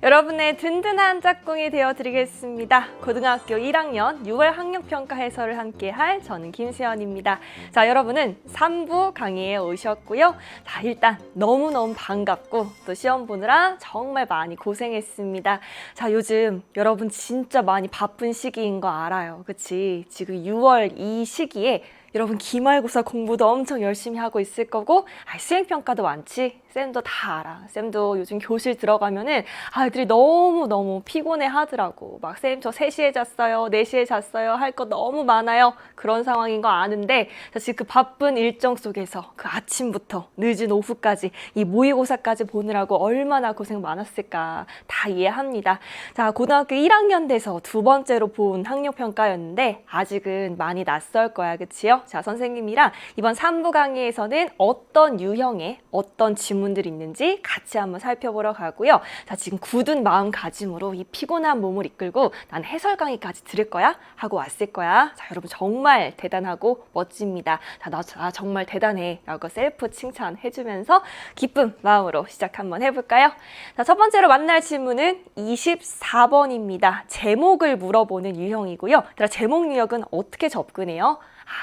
여러분의 든든한 짝꿍이 되어드리겠습니다. 고등학교 1학년 6월 학력평가 해설을 함께할 저는 김수연입니다. 자, 여러분은 3부 강의에 오셨고요. 자, 일단 너무너무 반갑고 또 시험 보느라 정말 많이 고생했습니다. 자, 요즘 여러분 진짜 많이 바쁜 시기인 거 알아요. 그치? 지금 6월 이 시기에 여러분 기말고사 공부도 엄청 열심히 하고 있을 거고 수행평가도 많지? 쌤도 다 알아. 쌤도 요즘 교실 들어가면은 애들이 너무너무 피곤해 하더라고. 막 쌤 저 3시에 잤어요. 4시에 잤어요. 할 거 너무 많아요. 그런 상황인 거 아는데 사실 그 바쁜 일정 속에서 그 아침부터 늦은 오후까지 이 모의고사까지 보느라고 얼마나 고생 많았을까 다 이해합니다. 자, 고등학교 1학년 돼서 두 번째로 본 학력평가였는데 아직은 많이 낯설 거야. 그치요? 자, 선생님이랑 이번 3부 강의에서는 어떤 유형의 어떤 지문들이 있는지 같이 한번 살펴보러 가고요. 자, 지금 굳은 마음가짐으로 이 피곤한 몸을 이끌고 난 해설 강의까지 들을 거야 하고 왔을 거야. 자, 여러분 정말 대단하고 멋집니다. 자, 나 정말 대단해 라고 셀프 칭찬해주면서 기쁜 마음으로 시작 한번 해볼까요? 자, 첫 번째로 만날 질문은 24번입니다. 제목을 물어보는 유형이고요. 제목 유형은 어떻게 접근해요?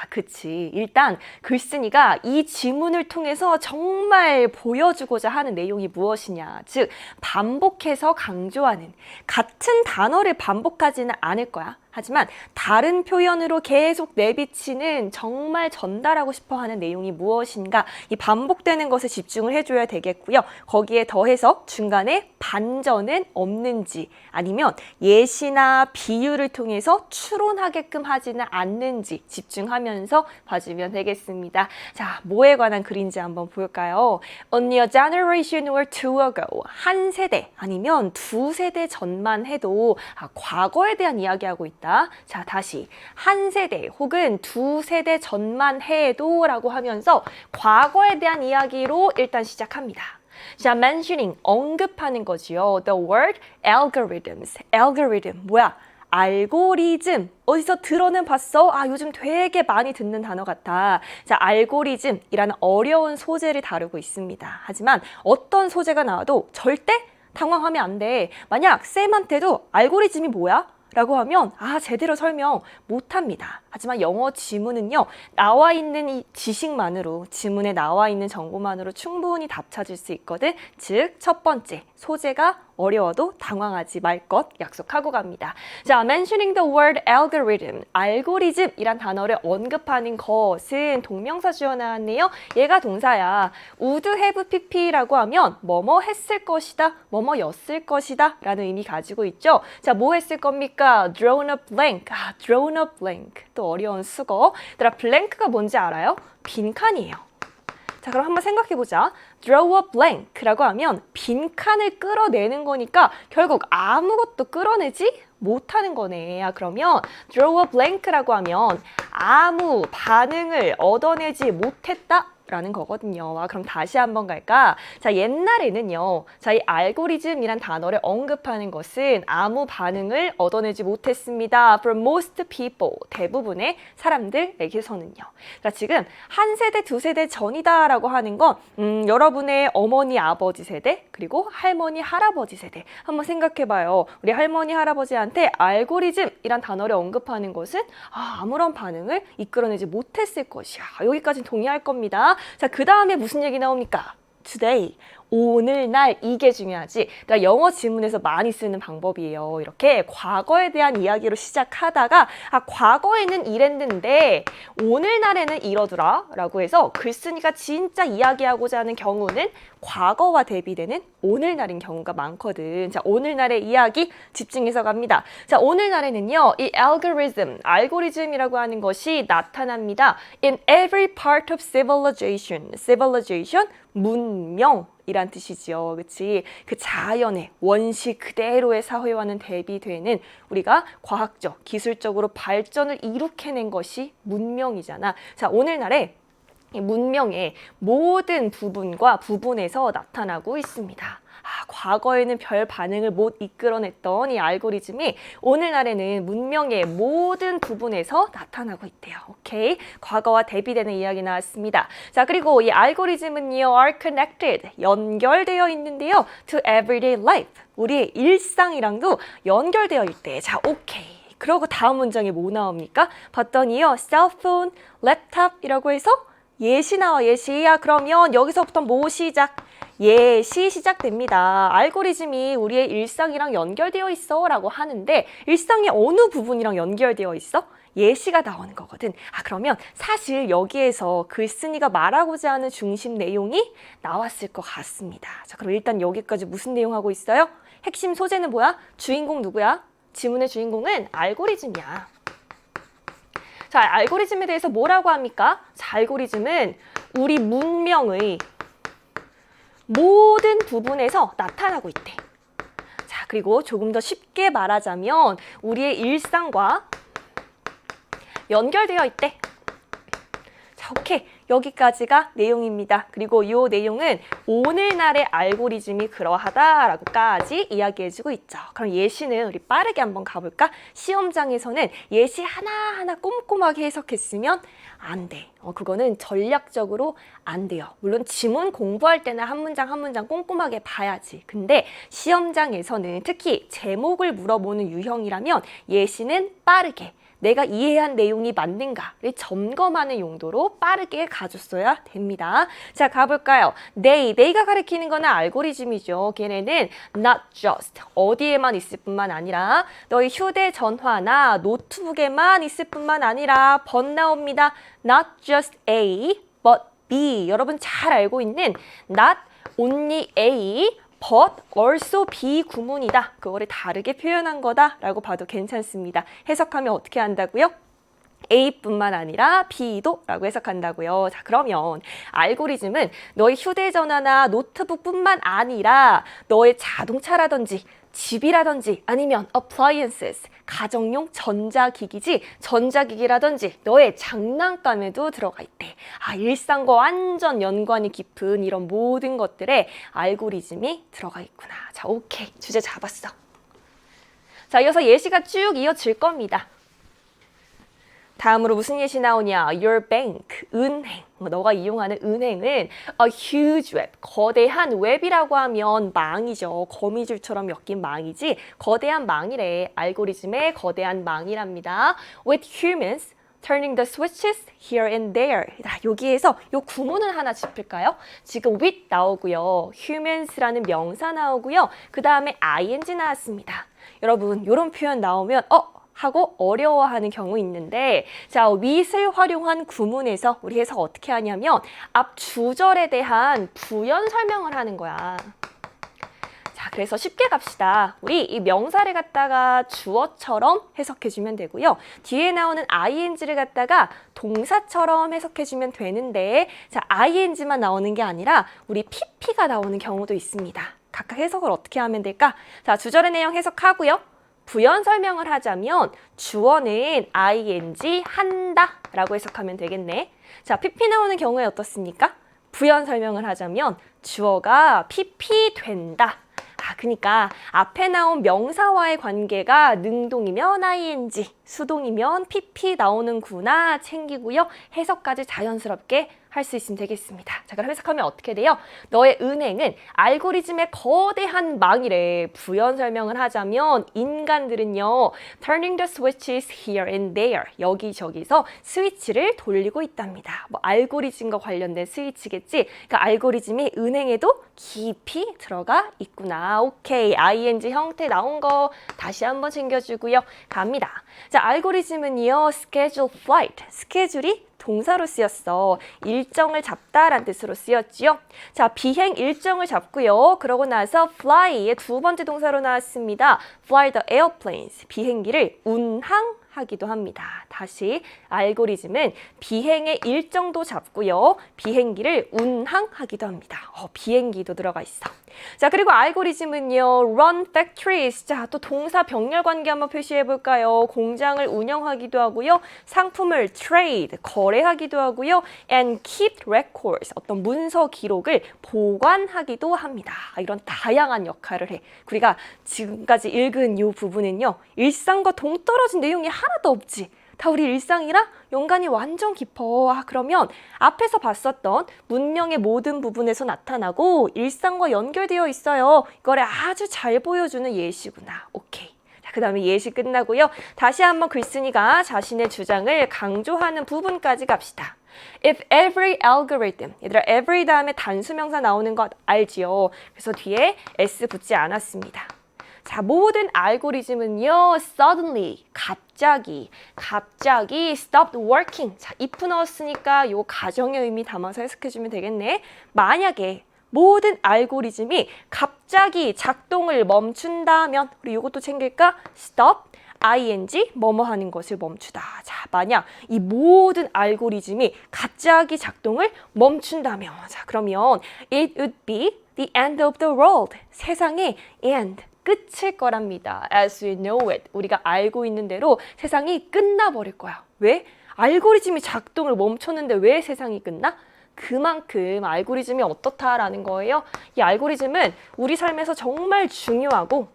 그치. 일단 글쓴이가 이 지문을 통해서 정말 보여주고자 하는 내용이 무엇이냐. 즉, 반복해서 강조하는 같은 단어를 반복하지는 않을 거야. 하지만 다른 표현으로 계속 내비치는 정말 전달하고 싶어 하는 내용이 무엇인가 이 반복되는 것에 집중을 해줘야 되겠고요. 거기에 더해서 중간에 반전은 없는지 아니면 예시나 비유를 통해서 추론하게끔 하지는 않는지 집중하면서 봐주면 되겠습니다. 자, 뭐에 관한 글인지 한번 볼까요? Only a generation or two ago. 한 세대 아니면 두 세대 전만 해도 과거에 대한 이야기하고 있다. 자, 다시 한 세대 혹은 두 세대 전만 해도 라고 하면서 과거에 대한 이야기로 일단 시작합니다. 자, mentioning, 언급하는 거지요. The word algorithms. algorithm, 뭐야? 알고리즘. 어디서 들어는 봤어? 요즘 되게 많이 듣는 단어 같아. 자, 알고리즘이라는 어려운 소재를 다루고 있습니다. 하지만 어떤 소재가 나와도 절대 당황하면 안 돼. 만약 쌤한테도 알고리즘이 뭐야? 라고 하면 제대로 설명 못합니다. 하지만 영어 지문은요. 나와 있는 이 지식만으로 지문에 나와 있는 정보만으로 충분히 답 찾을 수 있거든. 즉, 첫 번째 소재가 어려워도 당황하지 말 것 약속하고 갑니다. 자, mentioning the word algorithm, 알고리즘이란 단어를 언급하는 것은 동명사 주어 나왔네요. 얘가 동사야. would have pp라고 하면 뭐뭐 했을 것이다, 뭐뭐였을 것이다 라는 의미 가지고 있죠. 자, 뭐 했을 겁니까? drawn a blank. drawn a blank. 또 어려운 수거. 얘들아, blank가 뭔지 알아요? 빈칸이에요. 자, 그럼 한번 생각해보자. draw a blank라고 하면 빈칸을 끌어내는 거니까 결국 아무것도 끌어내지 못하는 거네. 그러면 draw a blank라고 하면 아무 반응을 얻어내지 못했다 라는 거거든요. 그럼 다시 한번 갈까? 자, 옛날에는요. 자, 이 알고리즘이란 단어를 언급하는 것은 아무 반응을 얻어내지 못했습니다. For most people, 대부분의 사람들에게서는요. 자, 지금 한 세대, 두 세대 전이다 라고 하는 건 여러분의 어머니, 아버지 세대, 그리고 할머니, 할아버지 세대. 한번 생각해봐요. 우리 할머니, 할아버지한테 알고리즘이란 단어를 언급하는 것은 아무런 반응을 이끌어내지 못했을 것이야. 여기까지는 동의할 겁니다. 자, 그 다음에 무슨 얘기 나옵니까? Today. 오늘날 이게 중요하지. 그러니까 영어 지문에서 많이 쓰는 방법이에요. 이렇게 과거에 대한 이야기로 시작하다가 과거에는 이랬는데 오늘날에는 이러더라 라고 해서 글쓴이가 진짜 이야기하고자 하는 경우는 과거와 대비되는 오늘날인 경우가 많거든. 자, 오늘날의 이야기 집중해서 갑니다. 자, 오늘날에는요. 이 알고리즘이라고 하는 것이 나타납니다. In every part of civilization. civilization, 문명. 이란 뜻이지요. 그치? 그 자연의 원시 그대로의 사회와는 대비되는 우리가 과학적, 기술적으로 발전을 일으켜낸 것이 문명이잖아. 자, 오늘날에 이 문명의 모든 부분과 부분에서 나타나고 있습니다. 과거에는 별 반응을 못 이끌어냈던 이 알고리즘이 오늘날에는 문명의 모든 부분에서 나타나고 있대요. 오케이? 과거와 대비되는 이야기 나왔습니다. 자, 그리고 이 알고리즘은요, are connected, 연결되어 있는데요, to everyday life, 우리의 일상이랑도 연결되어 있대. 자, 오케이. 그러고 다음 문장에 뭐 나옵니까? 봤더니요, cellphone, laptop이라고 해서 예시 나와, 예시야. 그러면 여기서부터 뭐 시작? 예시 시작됩니다. 알고리즘이 우리의 일상이랑 연결되어 있어 라고 하는데 일상의 어느 부분이랑 연결되어 있어? 예시가 나오는 거거든. 그러면 사실 여기에서 글쓴이가 말하고자 하는 중심 내용이 나왔을 것 같습니다. 자, 그럼 일단 여기까지 무슨 내용 하고 있어요? 핵심 소재는 뭐야? 주인공 누구야? 지문의 주인공은 알고리즘이야. 자, 알고리즘에 대해서 뭐라고 합니까? 자, 알고리즘은 우리 문명의 모든 부분에서 나타나고 있대. 자, 그리고 조금 더 쉽게 말하자면 우리의 일상과 연결되어 있대. 자, 오케이. 여기까지가 내용입니다. 그리고 이 내용은 오늘날의 알고리즘이 그러하다라고까지 이야기해주고 있죠. 그럼 예시는 우리 빠르게 한번 가볼까? 시험장에서는 예시 하나하나 꼼꼼하게 해석했으면 안 돼. 그거는 전략적으로 안 돼요. 물론 지문 공부할 때는 한 문장 한 문장 꼼꼼하게 봐야지. 근데 시험장에서는 특히 제목을 물어보는 유형이라면 예시는 빠르게 내가 이해한 내용이 맞는가를 점검하는 용도로 빠르게 가줬어야 됩니다. 자, 가볼까요? they가 가리키는 거는 알고리즘이죠. 걔네는 not just, 어디에만 있을 뿐만 아니라 너희 휴대전화나 노트북에만 있을 뿐만 아니라 but 나옵니다. not just A, but B. 여러분 잘 알고 있는 not only A, but also B 구문이다. 그거를 다르게 표현한 거다라고 봐도 괜찮습니다. 해석하면 어떻게 한다고요? A뿐만 아니라 B도 라고 해석한다고요. 자, 그러면 알고리즘은 너의 휴대전화나 노트북뿐만 아니라 너의 자동차라든지 집이라든지 아니면 appliances, 가정용 전자기기지, 전자기기라든지 너의 장난감에도 들어가 있대. 일상과 완전 연관이 깊은 이런 모든 것들에 알고리즘이 들어가 있구나. 자, 오케이. 주제 잡았어. 자, 이어서 예시가 쭉 이어질 겁니다. 다음으로 무슨 예시 나오냐? Your bank, 은행. 너가 이용하는 은행은 a huge web, 거대한 웹이라고 하면 망이죠. 거미줄처럼 엮인 망이지 거대한 망이래. 알고리즘의 거대한 망이랍니다. With humans turning the switches here and there. 여기에서 요 구문을 하나 짚을까요? 지금 with 나오고요. humans라는 명사 나오고요. 그 다음에 ing 나왔습니다. 여러분 이런 표현 나오면 하고 어려워하는 경우 있는데 자, with을 활용한 구문에서 우리 해석 어떻게 하냐면 앞 주절에 대한 부연 설명을 하는 거야. 자, 그래서 쉽게 갑시다. 우리 이 명사를 갖다가 주어처럼 해석해주면 되고요. 뒤에 나오는 ing를 갖다가 동사처럼 해석해주면 되는데 자, ing만 나오는 게 아니라 우리 pp가 나오는 경우도 있습니다. 각각 해석을 어떻게 하면 될까? 자, 주절의 내용 해석하고요. 부연 설명을 하자면 주어는 ing 한다 라고 해석하면 되겠네. 자, pp 나오는 경우에 어떻습니까? 부연 설명을 하자면 주어가 pp 된다. 그러니까 앞에 나온 명사와의 관계가 능동이면 ing, 수동이면 pp 나오는구나 챙기고요. 해석까지 자연스럽게 할 수 있으면 되겠습니다. 자, 그럼 해석하면 어떻게 돼요? 너의 은행은 알고리즘의 거대한 망이래. 부연 설명을 하자면 인간들은요, turning the switches here and there, 여기저기서 스위치를 돌리고 있답니다. 뭐 알고리즘과 관련된 스위치겠지? 그러니까 알고리즘이 은행에도 깊이 들어가 있구나. 오케이, ing 형태 나온 거 다시 한번 챙겨주고요. 갑니다. 자, 알고리즘은요, schedule flight, 스케줄이 동사로 쓰였어. 일정을 잡다라는 뜻으로 쓰였지요. 자, 비행 일정을 잡고요. 그러고 나서 fly의 두 번째 동사로 나왔습니다. fly the airplanes, 비행기를 운항 하기도 합니다. 다시 알고리즘은 비행의 일정도 잡고요. 비행기를 운항하기도 합니다. 비행기도 들어가 있어. 자, 그리고 알고리즘은요. run factories. 자, 또 동사 병렬 관계 한번 표시해 볼까요? 공장을 운영하기도 하고요. 상품을 trade, 거래하기도 하고요. and keep records. 어떤 문서 기록을 보관하기도 합니다. 이런 다양한 역할을 해. 우리가 지금까지 읽은 이 부분은요. 일상과 동떨어진 내용이 하나도 없지. 다 우리 일상이랑 연관이 완전 깊어. 그러면 앞에서 봤었던 문명의 모든 부분에서 나타나고 일상과 연결되어 있어요. 이거를 아주 잘 보여주는 예시구나. 오케이. 그 다음에 예시 끝나고요. 다시 한번 글쓴이가 자신의 주장을 강조하는 부분까지 갑시다. If every algorithm, 얘들아 every 다음에 단수명사 나오는 것 알지요? 그래서 뒤에 s 붙지 않았습니다. 자, 모든 알고리즘은요, suddenly, 갑자기 stopped working. 자, if 넣었으니까 요 가정의 의미 담아서 해석해주면 되겠네. 만약에 모든 알고리즘이 갑자기 작동을 멈춘다면, 우리 요것도 챙길까? stop, ing, 뭐뭐 하는 것을 멈추다. 자, 만약 이 모든 알고리즘이 갑자기 작동을 멈춘다면, 자, 그러면 it would be the end of the world. 세상의 end. 끝일 거랍니다. As we know it. 우리가 알고 있는 대로 세상이 끝나버릴 거야. 왜? 알고리즘이 작동을 멈췄는데 왜 세상이 끝나? 그만큼 알고리즘이 어떻다라는 거예요. 이 알고리즘은 우리 삶에서 정말 중요하고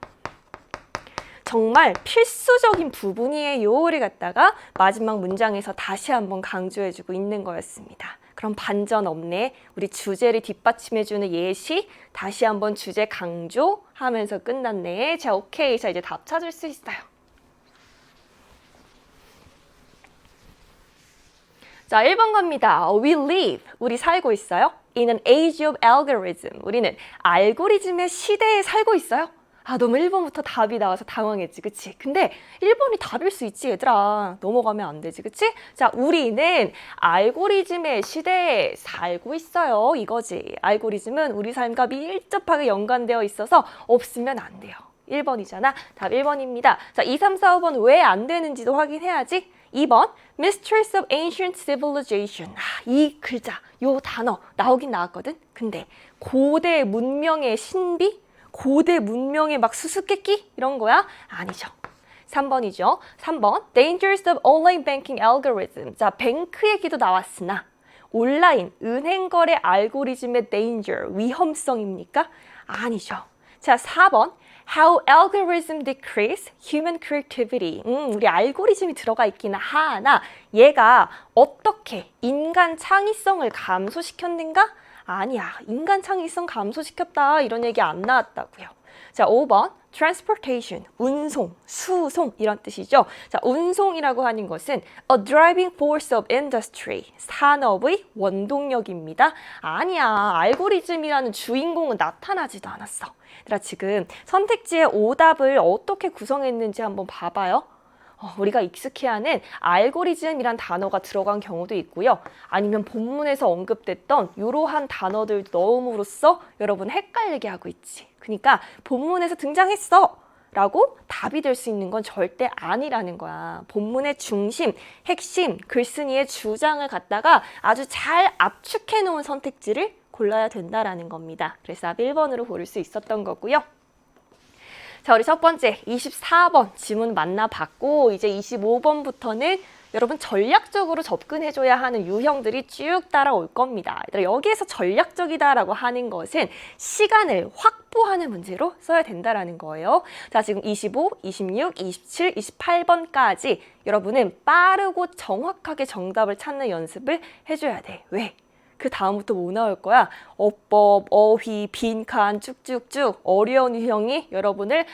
정말 필수적인 부분이에요를 갖다가 마지막 문장에서 다시 한번 강조해주고 있는 거였습니다. 그럼 반전 없네. 우리 주제를 뒷받침해주는 예시 다시 한번 주제 강조하면서 끝났네. 자, 오케이. 자, 이제 답 찾을 수 있어요. 자, 1번 갑니다. We live. 우리 살고 있어요. In an age of algorithm. 우리는 알고리즘의 시대에 살고 있어요. 너무 1번부터 답이 나와서 당황했지, 그치? 근데 1번이 답일 수 있지, 얘들아. 넘어가면 안 되지, 그치? 자, 우리는 알고리즘의 시대에 살고 있어요, 이거지. 알고리즘은 우리 삶과 밀접하게 연관되어 있어서 없으면 안 돼요. 1번이잖아. 답 1번입니다. 자, 2, 3, 4, 5번 왜 안 되는지도 확인해야지. 2번, Mysteries of Ancient Civilization. 이 글자, 요 단어 나오긴 나왔거든? 근데 고대 문명의 신비? 고대 문명의 막 수수께끼? 이런 거야? 아니죠. 3번이죠. 3번, Dangers of Online Banking Algorithm. 자, 뱅크 얘기도 나왔으나 온라인 은행 거래 알고리즘의 danger, 위험성입니까? 아니죠. 자, 4번, How algorithm decrease human creativity. 우리 알고리즘이 들어가 있기는 하나 얘가 어떻게 인간 창의성을 감소시켰는가? 아니야. 인간 창의성 감소시켰다. 이런 얘기 안 나왔다고요. 자, 5번. transportation, 운송, 수송 이런 뜻이죠. 자, 운송이라고 하는 것은 a driving force of industry, 산업의 원동력입니다. 아니야. 알고리즘이라는 주인공은 나타나지도 않았어. 얘들아, 지금 선택지의 오답을 어떻게 구성했는지 한번 봐봐요. 우리가 익숙해하는 알고리즘이란 단어가 들어간 경우도 있고요. 아니면 본문에서 언급됐던 이러한 단어들 넣음으로써 여러분 헷갈리게 하고 있지. 그러니까 본문에서 등장했어 라고 답이 될 수 있는 건 절대 아니라는 거야. 본문의 중심, 핵심, 글쓴이의 주장을 갖다가 아주 잘 압축해 놓은 선택지를 골라야 된다라는 겁니다. 그래서 답 1번으로 고를 수 있었던 거고요. 자, 우리 첫 번째 24번 지문 만나봤고 이제 25번부터는 여러분 전략적으로 접근해줘야 하는 유형들이 쭉 따라올 겁니다. 여기에서 전략적이다라고 하는 것은 시간을 확보하는 문제로 써야 된다라는 거예요. 자, 지금 25, 26, 27, 28번까지 여러분은 빠르고 정확하게 정답을 찾는 연습을 해줘야 돼. 왜? 그 다음부터 뭐 나올 거야? 어법, 어휘, 빈칸 쭉쭉쭉 어려운 유형이 여러분을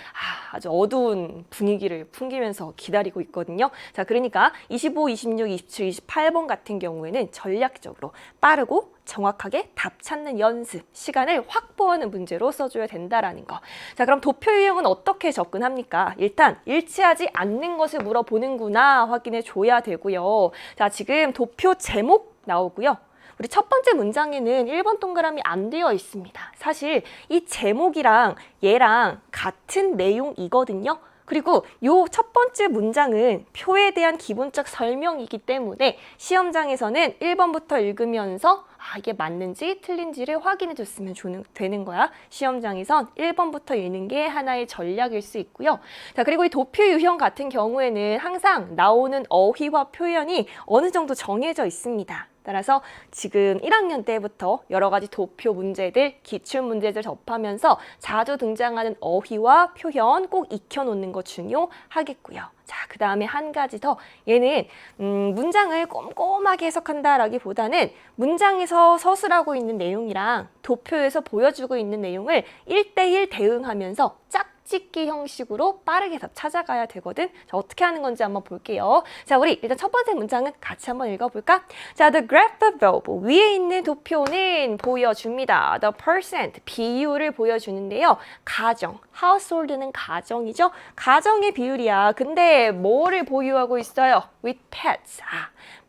아주 어두운 분위기를 풍기면서 기다리고 있거든요. 자, 그러니까 25, 26, 27, 28번 같은 경우에는 전략적으로 빠르고 정확하게 답 찾는 연습, 시간을 확보하는 문제로 써줘야 된다라는 거. 자, 그럼 도표 유형은 어떻게 접근합니까? 일단 일치하지 않는 것을 물어보는구나 확인해 줘야 되고요. 자, 지금 도표 제목 나오고요. 우리 첫 번째 문장에는 1번 동그라미 안 되어 있습니다. 사실 이 제목이랑 얘랑 같은 내용이거든요. 그리고 요 첫 번째 문장은 표에 대한 기본적 설명이기 때문에 시험장에서는 1번부터 읽으면서 이게 맞는지 틀린지를 확인해 줬으면 되는 거야. 시험장에선 1번부터 읽는 게 하나의 전략일 수 있고요. 자, 그리고 이 도표 유형 같은 경우에는 항상 나오는 어휘와 표현이 어느 정도 정해져 있습니다. 따라서 지금 1학년 때부터 여러 가지 도표 문제들, 기출 문제들 접하면서 자주 등장하는 어휘와 표현 꼭 익혀놓는 거 중요하겠고요. 자, 그 다음에 한 가지 더. 얘는 문장을 꼼꼼하게 해석한다라기보다는 문장에서 서술하고 있는 내용이랑 도표에서 보여주고 있는 내용을 1대1 대응하면서 짝짓기 형식으로 빠르게 다 찾아가야 되거든. 자, 어떻게 하는 건지 한번 볼게요. 자, 우리 일단 첫 번째 문장은 같이 한번 읽어볼까? 자, the graph above, 위에 있는 도표는 보여줍니다. the percent, 비율을 보여주는데요. 가정, household는 가정이죠. 가정의 비율이야. 근데 뭐를 보유하고 있어요? with pets.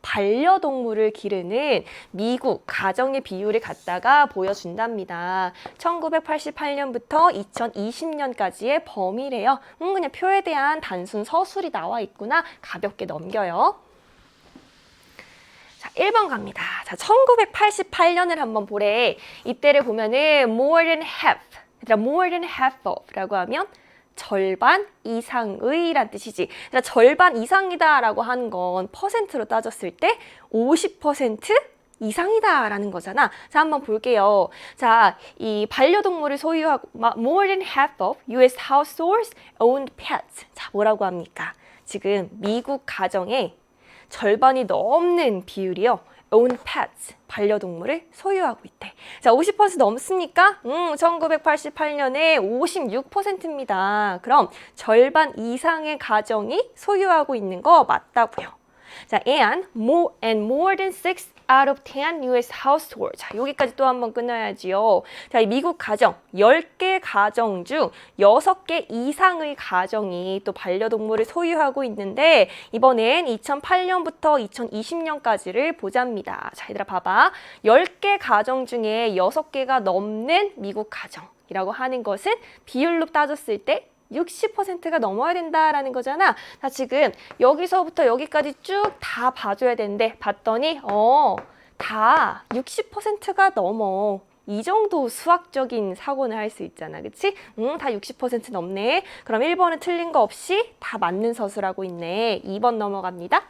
반려동물을 기르는 미국 가정의 비율을 갖다가 보여준답니다. 1988년부터 2020년까지의 범위래요. 그냥 표에 대한 단순 서술이 나와 있구나. 가볍게 넘겨요. 자, 1번 갑니다. 자, 1988년을 한번 보래. 이때를 보면은 more than half, more than half of 라고 하면 절반 이상의 란 뜻이지. 절반 이상이다 라고 하는 건 퍼센트로 따졌을 때 50% 이상이다 라는 거잖아. 자, 한번 볼게요. 자, 이 반려동물을 소유하고 more than half of US households owned pets. 자, 뭐라고 합니까? 지금 미국 가정의 절반이 넘는 비율이요. own pets, 반려동물을 소유하고 있대. 자, 50% 넘습니까? 1988년에 56%입니다. 그럼 절반 이상의 가정이 소유하고 있는 거 맞다고요. 자, and more than 6 out of 10 US households. 자, 여기까지 또 한번 끊어야지요. 자, 이 미국 가정, 10개 가정 중 6개 이상의 가정이 또 반려동물을 소유하고 있는데 이번엔 2008년부터 2020년까지를 보자입니다. 자, 얘들아 봐봐. 10개 가정 중에 6개가 넘는 미국 가정이라고 하는 것은 비율로 따졌을 때 60%가 넘어야 된다라는 거잖아. 자, 지금 여기서부터 여기까지 쭉 다 봐줘야 되는데 봤더니 다 60%가 넘어. 이 정도 수학적인 사고는 할 수 있잖아. 그치? 다 60% 넘네. 그럼 1번은 틀린 거 없이 다 맞는 서술하고 있네. 2번 넘어갑니다.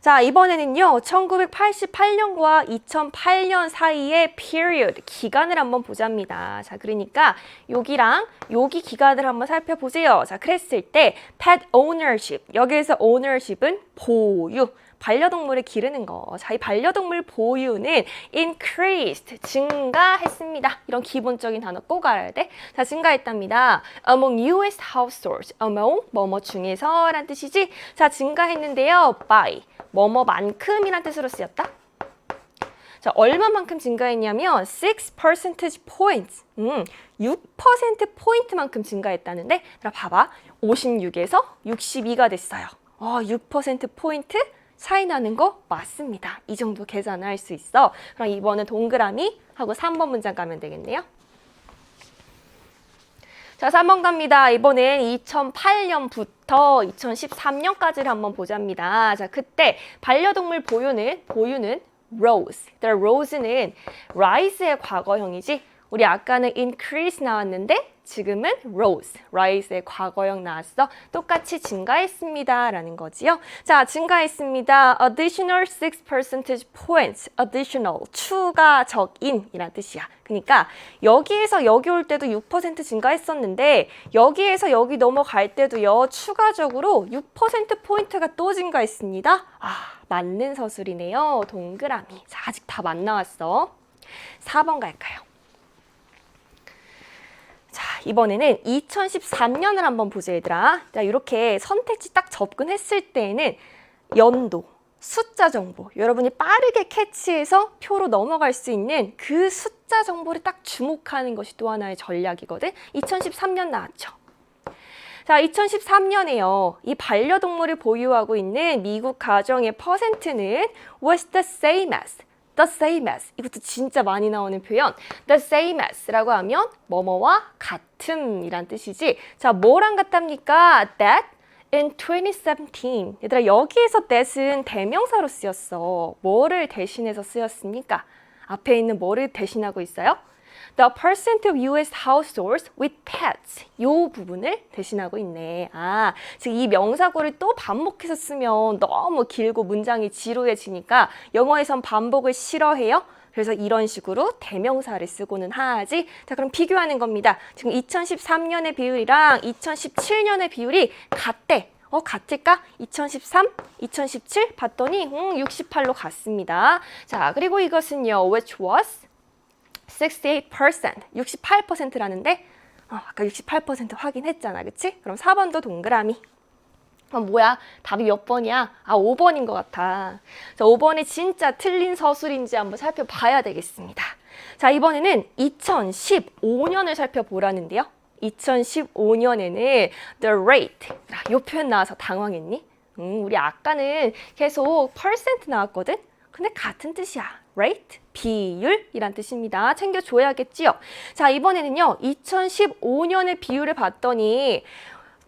자, 이번에는요. 1988년과 2008년 사이의 period, 기간을 한번 보자입니다. 자, 그러니까 여기랑 여기 기간을 한번 살펴보세요. 자, 그랬을 때 pet ownership, 여기에서 ownership은 보유, 반려동물을 기르는 거. 자, 이 반려동물 보유는 increased, 증가했습니다. 이런 기본적인 단어 꼭 알아야 돼. 자, 증가했답니다. among US households, among 뭐뭐 중에서 란 뜻이지. 자, 증가했는데요. by 뭐뭐만큼이란 뜻으로 쓰였다. 자, 얼마만큼 증가했냐면 6 percentage points. 6% 포인트만큼 증가했다는데, 자, 봐봐. 56에서 62가 됐어요. 6% 포인트 차이 나는 거 맞습니다. 이 정도 계산을 할 수 있어. 그럼 2번은 동그라미 하고 3번 문장 가면 되겠네요. 자, 3번 갑니다. 이번엔 2008년부터 2013년까지를 한번 보자입니다. 자, 그때 반려동물 보유는 rose. rose는 rise의 과거형이지. 우리 아까는 increase 나왔는데 지금은 rose, rise의 과거형 나왔어. 똑같이 증가했습니다 라는 거지요. 자, 증가했습니다. additional 6 percentage points. additional, 추가적인 이란 뜻이야. 그러니까 여기에서 여기 올 때도 6% 증가했었는데 여기에서 여기 넘어갈 때도요. 추가적으로 6% 포인트가 또 증가했습니다. 맞는 서술이네요. 동그라미. 자, 아직 다 안 나왔어. 4번 갈까요? 자, 이번에는 2013년을 한번 보자, 얘들아. 자, 이렇게 선택지 딱 접근했을 때에는 연도, 숫자 정보, 여러분이 빠르게 캐치해서 표로 넘어갈 수 있는 그 숫자 정보를 딱 주목하는 것이 또 하나의 전략이거든. 2013년 나왔죠. 자, 2013년에요. 이 반려동물을 보유하고 있는 미국 가정의 퍼센트는 was the same as the same as. 이것도 진짜 많이 나오는 표현. the same as라고 하면 뭐뭐와 같음이란 뜻이지. 자, 뭐랑 같답니까? that in 2017. 얘들아, 여기에서 that은 대명사로 쓰였어. 뭐를 대신해서 쓰였습니까? 앞에 있는 뭐를 대신하고 있어요? The percent of US households with pets. 요 부분을 대신하고 있네. 아, 즉 이 명사구를 또 반복해서 쓰면 너무 길고 문장이 지루해지니까 영어에선 반복을 싫어해요. 그래서 이런 식으로 대명사를 쓰고는 하지. 자, 그럼 비교하는 겁니다. 지금 2013년의 비율이랑 2017년의 비율이 같대. 같을까? 2013, 2017 봤더니 68로 같습니다. 자, 그리고 이것은요. which was 68%, 68%라는데 아까 68% 확인했잖아, 그치? 그럼 4번도 동그라미. 뭐야? 답이 몇 번이야? 5번인 것 같아. 자, 5번이 진짜 틀린 서술인지 한번 살펴봐야 되겠습니다. 자, 이번에는 2015년을 살펴보라는데요. 2015년에는 the rate, 이 표현 나와서 당황했니? 우리 아까는 계속 percent 나왔거든? 근데 같은 뜻이야. rate, 비율이란 뜻입니다. 챙겨줘야겠지요? 자, 이번에는요. 2015년의 비율을 봤더니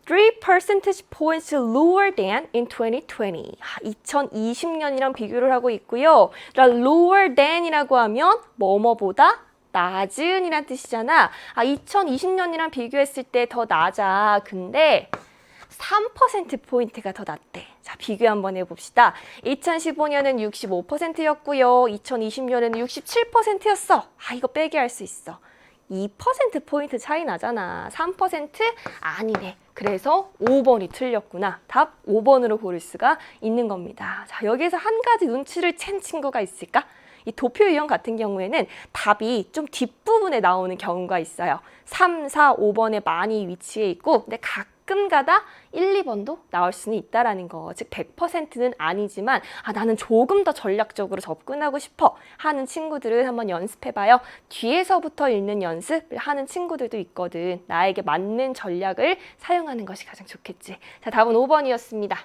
3 percentage points lower than in 2020. 2020년이랑 비교를 하고 있고요. lower than이라고 하면 뭐뭐보다 낮은 이란 뜻이잖아. 2020년이랑 비교했을 때 더 낮아. 근데 3%포인트가 더 낮대. 자, 비교 한번 해봅시다. 2015년은 65%였고요. 2020년에는 67%였어. 이거 빼기 할 수 있어. 2%포인트 차이 나잖아. 3% 아니네. 그래서 5번이 틀렸구나. 답 5번으로 고를 수가 있는 겁니다. 자, 여기에서 한 가지 눈치를 챈 친구가 있을까? 이 도표 유형 같은 경우에는 답이 좀 뒷부분에 나오는 경우가 있어요. 3, 4, 5번에 많이 위치해 있고 근데 가끔 가다 1, 2번도 나올 수는 있다라는 거. 즉 100%는 아니지만 나는 조금 더 전략적으로 접근하고 싶어 하는 친구들은 한번 연습해봐요. 뒤에서부터 읽는 연습을 하는 친구들도 있거든. 나에게 맞는 전략을 사용하는 것이 가장 좋겠지. 자, 답은 5번이었습니다.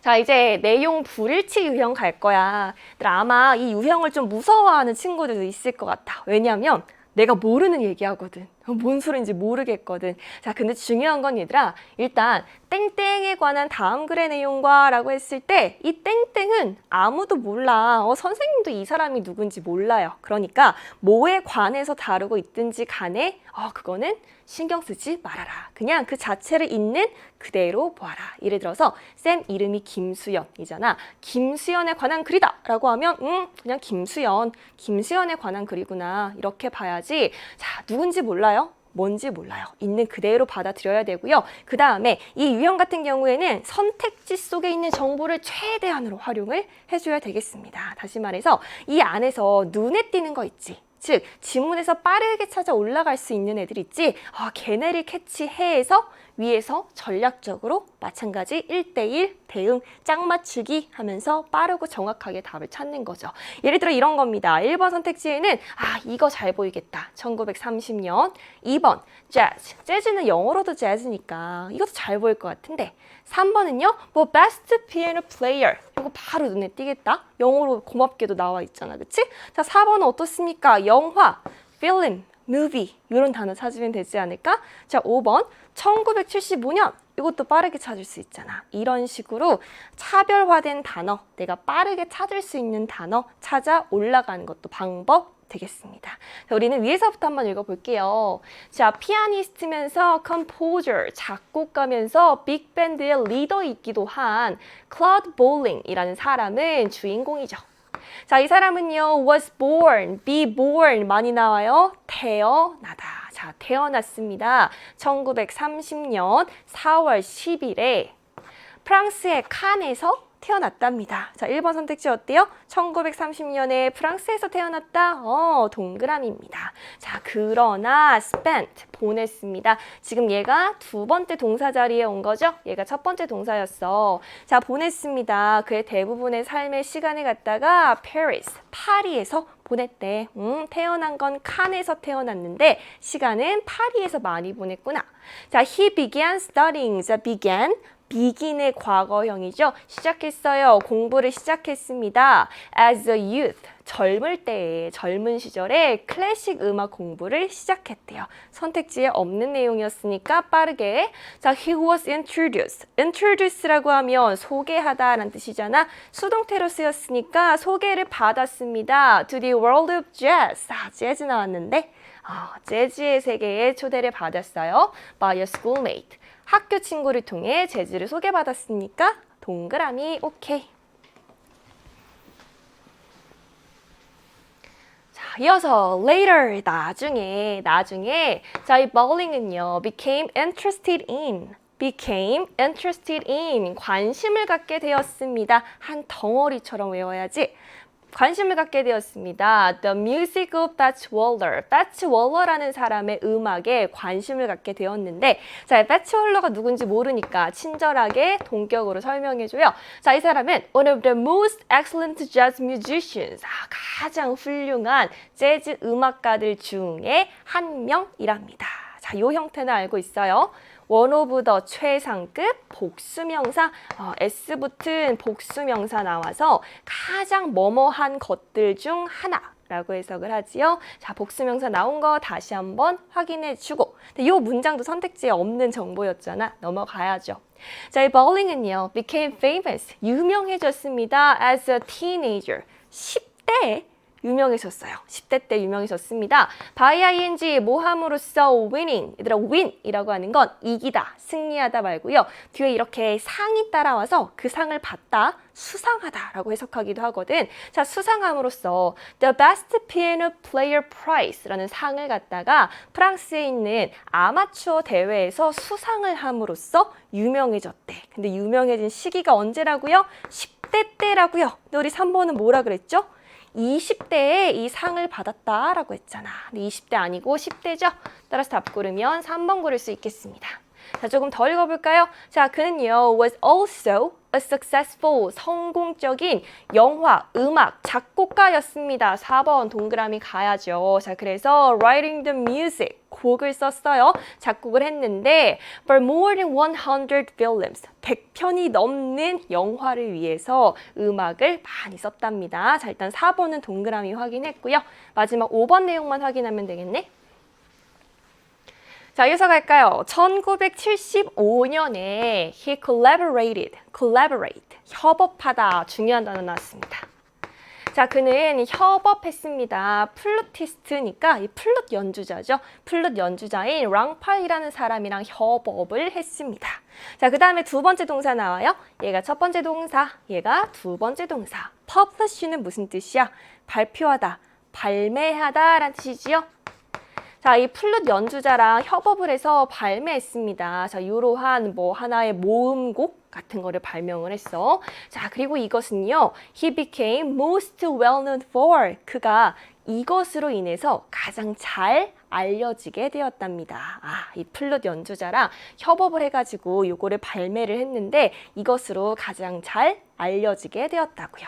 자, 이제 내용 불일치 유형 갈 거야. 아마 이 유형을 좀 무서워하는 친구들도 있을 것 같아. 왜냐하면 내가 모르는 얘기하거든. 뭔 소리인지 모르겠거든. 자, 근데 중요한 건 얘들아, 일단 땡땡에 관한 다음 글의 내용과 라고 했을 때 이 땡땡은 아무도 몰라. 선생님도 이 사람이 누군지 몰라요. 그러니까 뭐에 관해서 다루고 있든지 간에 그거는 신경 쓰지 말아라. 그냥 그 자체를 있는 그대로 보아라. 예를 들어서 쌤 이름이 김수연이잖아. 김수연에 관한 글이다 라고 하면 그냥 김수연에 관한 글이구나. 이렇게 봐야지. 자, 누군지 몰라요? 뭔지 몰라요. 있는 그대로 받아들여야 되고요. 그 다음에 이 유형 같은 경우에는 선택지 속에 있는 정보를 최대한으로 활용을 해줘야 되겠습니다. 다시 말해서 이 안에서 눈에 띄는 거 있지. 즉 지문에서 빠르게 찾아 올라갈 수 있는 애들 있지. 걔네를 캐치해서 위에서 전략적으로 마찬가지 1대1 대응 짝 맞추기 하면서 빠르고 정확하게 답을 찾는 거죠. 예를 들어 이런 겁니다. 1번 선택지에는 이거 잘 보이겠다. 1930년. 2번 재즈. 재즈는 영어로도 재즈니까 이것도 잘 보일 것 같은데. 3번은요. best piano player. 이거 바로 눈에 띄겠다. 영어로 고맙게도 나와 있잖아. 그치? 자, 4번은 어떻습니까? 영화, film, movie 이런 단어 찾으면 되지 않을까? 자, 5번 1975년 이것도 빠르게 찾을 수 있잖아. 이런 식으로 차별화된 단어, 내가 빠르게 찾을 수 있는 단어 찾아 올라가는 것도 방법 되겠습니다. 자, 우리는 위에서부터 한번 읽어볼게요. 자, 피아니스트면서 composer, 작곡가면서 빅밴드의 리더이기도 한 클로드 볼링이라는 사람은 주인공이죠. 자, 이 사람은요, was born, be born 많이 나와요. 태어나다. 자, 태어났습니다. 1930년 4월 10일에 프랑스의 칸에서 태어났답니다. 자, 1번 선택지 어때요? 1930년에 프랑스에서 태어났다? 동그라미입니다. 자, 그러나 spent, 보냈습니다. 지금 얘가 두 번째 동사 자리에 온 거죠? 얘가 첫 번째 동사였어. 자, 보냈습니다. 그의 대부분의 삶의 시간을 갖다가 Paris, 파리에서 보냈대. 태어난 건 칸에서 태어났는데 시간은 파리에서 많이 보냈구나. 자, he began studying. 자, began begin의 과거형이죠. 시작했어요. 공부를 시작했습니다. As a youth. 젊을 때에, 젊은 시절에 클래식 음악 공부를 시작했대요. 선택지에 없는 내용이었으니까 빠르게. 자, he was introduced. introduce라고 하면 소개하다라는 뜻이잖아. 수동태로 쓰였으니까 소개를 받았습니다. To the world of jazz. 재즈 나왔는데 재즈의 세계에 초대를 받았어요. By a schoolmate. 학교 친구를 통해 재즈를 소개받았으니까 동그라미 오케이. 자, 이어서 later, 나중에 자, 이 bowling은요, became interested in, 관심을 갖게 되었습니다. 한 덩어리처럼 외워야지. 관심을 갖게 되었습니다. The music of Fats Waller. Fats Waller라는 사람의 음악에 관심을 갖게 되었는데, 자, Fats Waller가 누군지 모르니까 친절하게 동격으로 설명해줘요. 자, 이 사람은 one of the most excellent jazz musicians. 가장 훌륭한 재즈 음악가들 중에 한 명이랍니다. 자, 이 형태는 알고 있어요. one of the 최상급 복수명사, S 붙은 복수명사 나와서 가장 뭐뭐한 것들 중 하나라고 해석을 하지요. 자, 복수명사 나온 거 다시 한번 확인해주고. 이 문장도 선택지에 없는 정보였잖아. 넘어가야죠. 자, 이 bowling은요, became famous, 유명해졌습니다. As a teenager, 10대에 유명해졌어요. 10대 때 유명해졌습니다. by ing 모함으로써 winning. 얘들아, win이라고 하는 건 이기다, 승리하다 말고요. 뒤에 이렇게 상이 따라와서 그 상을 받다, 수상하다라고 해석하기도 하거든. 자, 수상함으로써 the best piano player prize라는 상을 갖다가 프랑스에 있는 아마추어 대회에서 수상을 함으로써 유명해졌대. 근데 유명해진 시기가 언제라고요? 10대 때라고요. 근데 우리 3번은 뭐라 그랬죠? 20대에 이 상을 받았다라고 했잖아. 근데 20대 아니고 10대죠. 따라서 답 고르면 3번 고를 수 있겠습니다. 자, 조금 더 읽어볼까요? 자, 그는요, was also a successful, 성공적인 영화, 음악, 작곡가였습니다. 4번 동그라미 가야죠. 자, 그래서 writing the music, 곡을 썼어요. 작곡을 했는데 for more than 100 films, 100편이 넘는 영화를 위해서 음악을 많이 썼답니다. 자, 일단 4번은 동그라미 확인했고요. 마지막 5번 내용만 확인하면 되겠네. 자, 이어서 갈까요? 1975년에 he collaborate, 협업하다, 중요한 단어 나왔습니다. 자, 그는 협업했습니다. 플루티스트니까 이 플룻 연주자죠. 플룻 연주자인 랑팔이라는 사람이랑 협업을 했습니다. 자, 그 다음에 두 번째 동사 나와요. 얘가 첫 번째 동사, 얘가 두 번째 동사. publish는 무슨 뜻이야? 발표하다, 발매하다 라는 뜻이지요. 자, 이 플룻 연주자랑 협업을 해서 발매했습니다. 자, 이러한 하나의 모음곡 같은 거를 발명을 했어. 자, 그리고 이것은요, he became most well known for. 그가 이것으로 인해서 가장 잘 알려지게 되었답니다. 이 플룻 연주자랑 협업을 해가지고 요거를 발매를 했는데 이것으로 가장 잘 알려지게 되었다고요.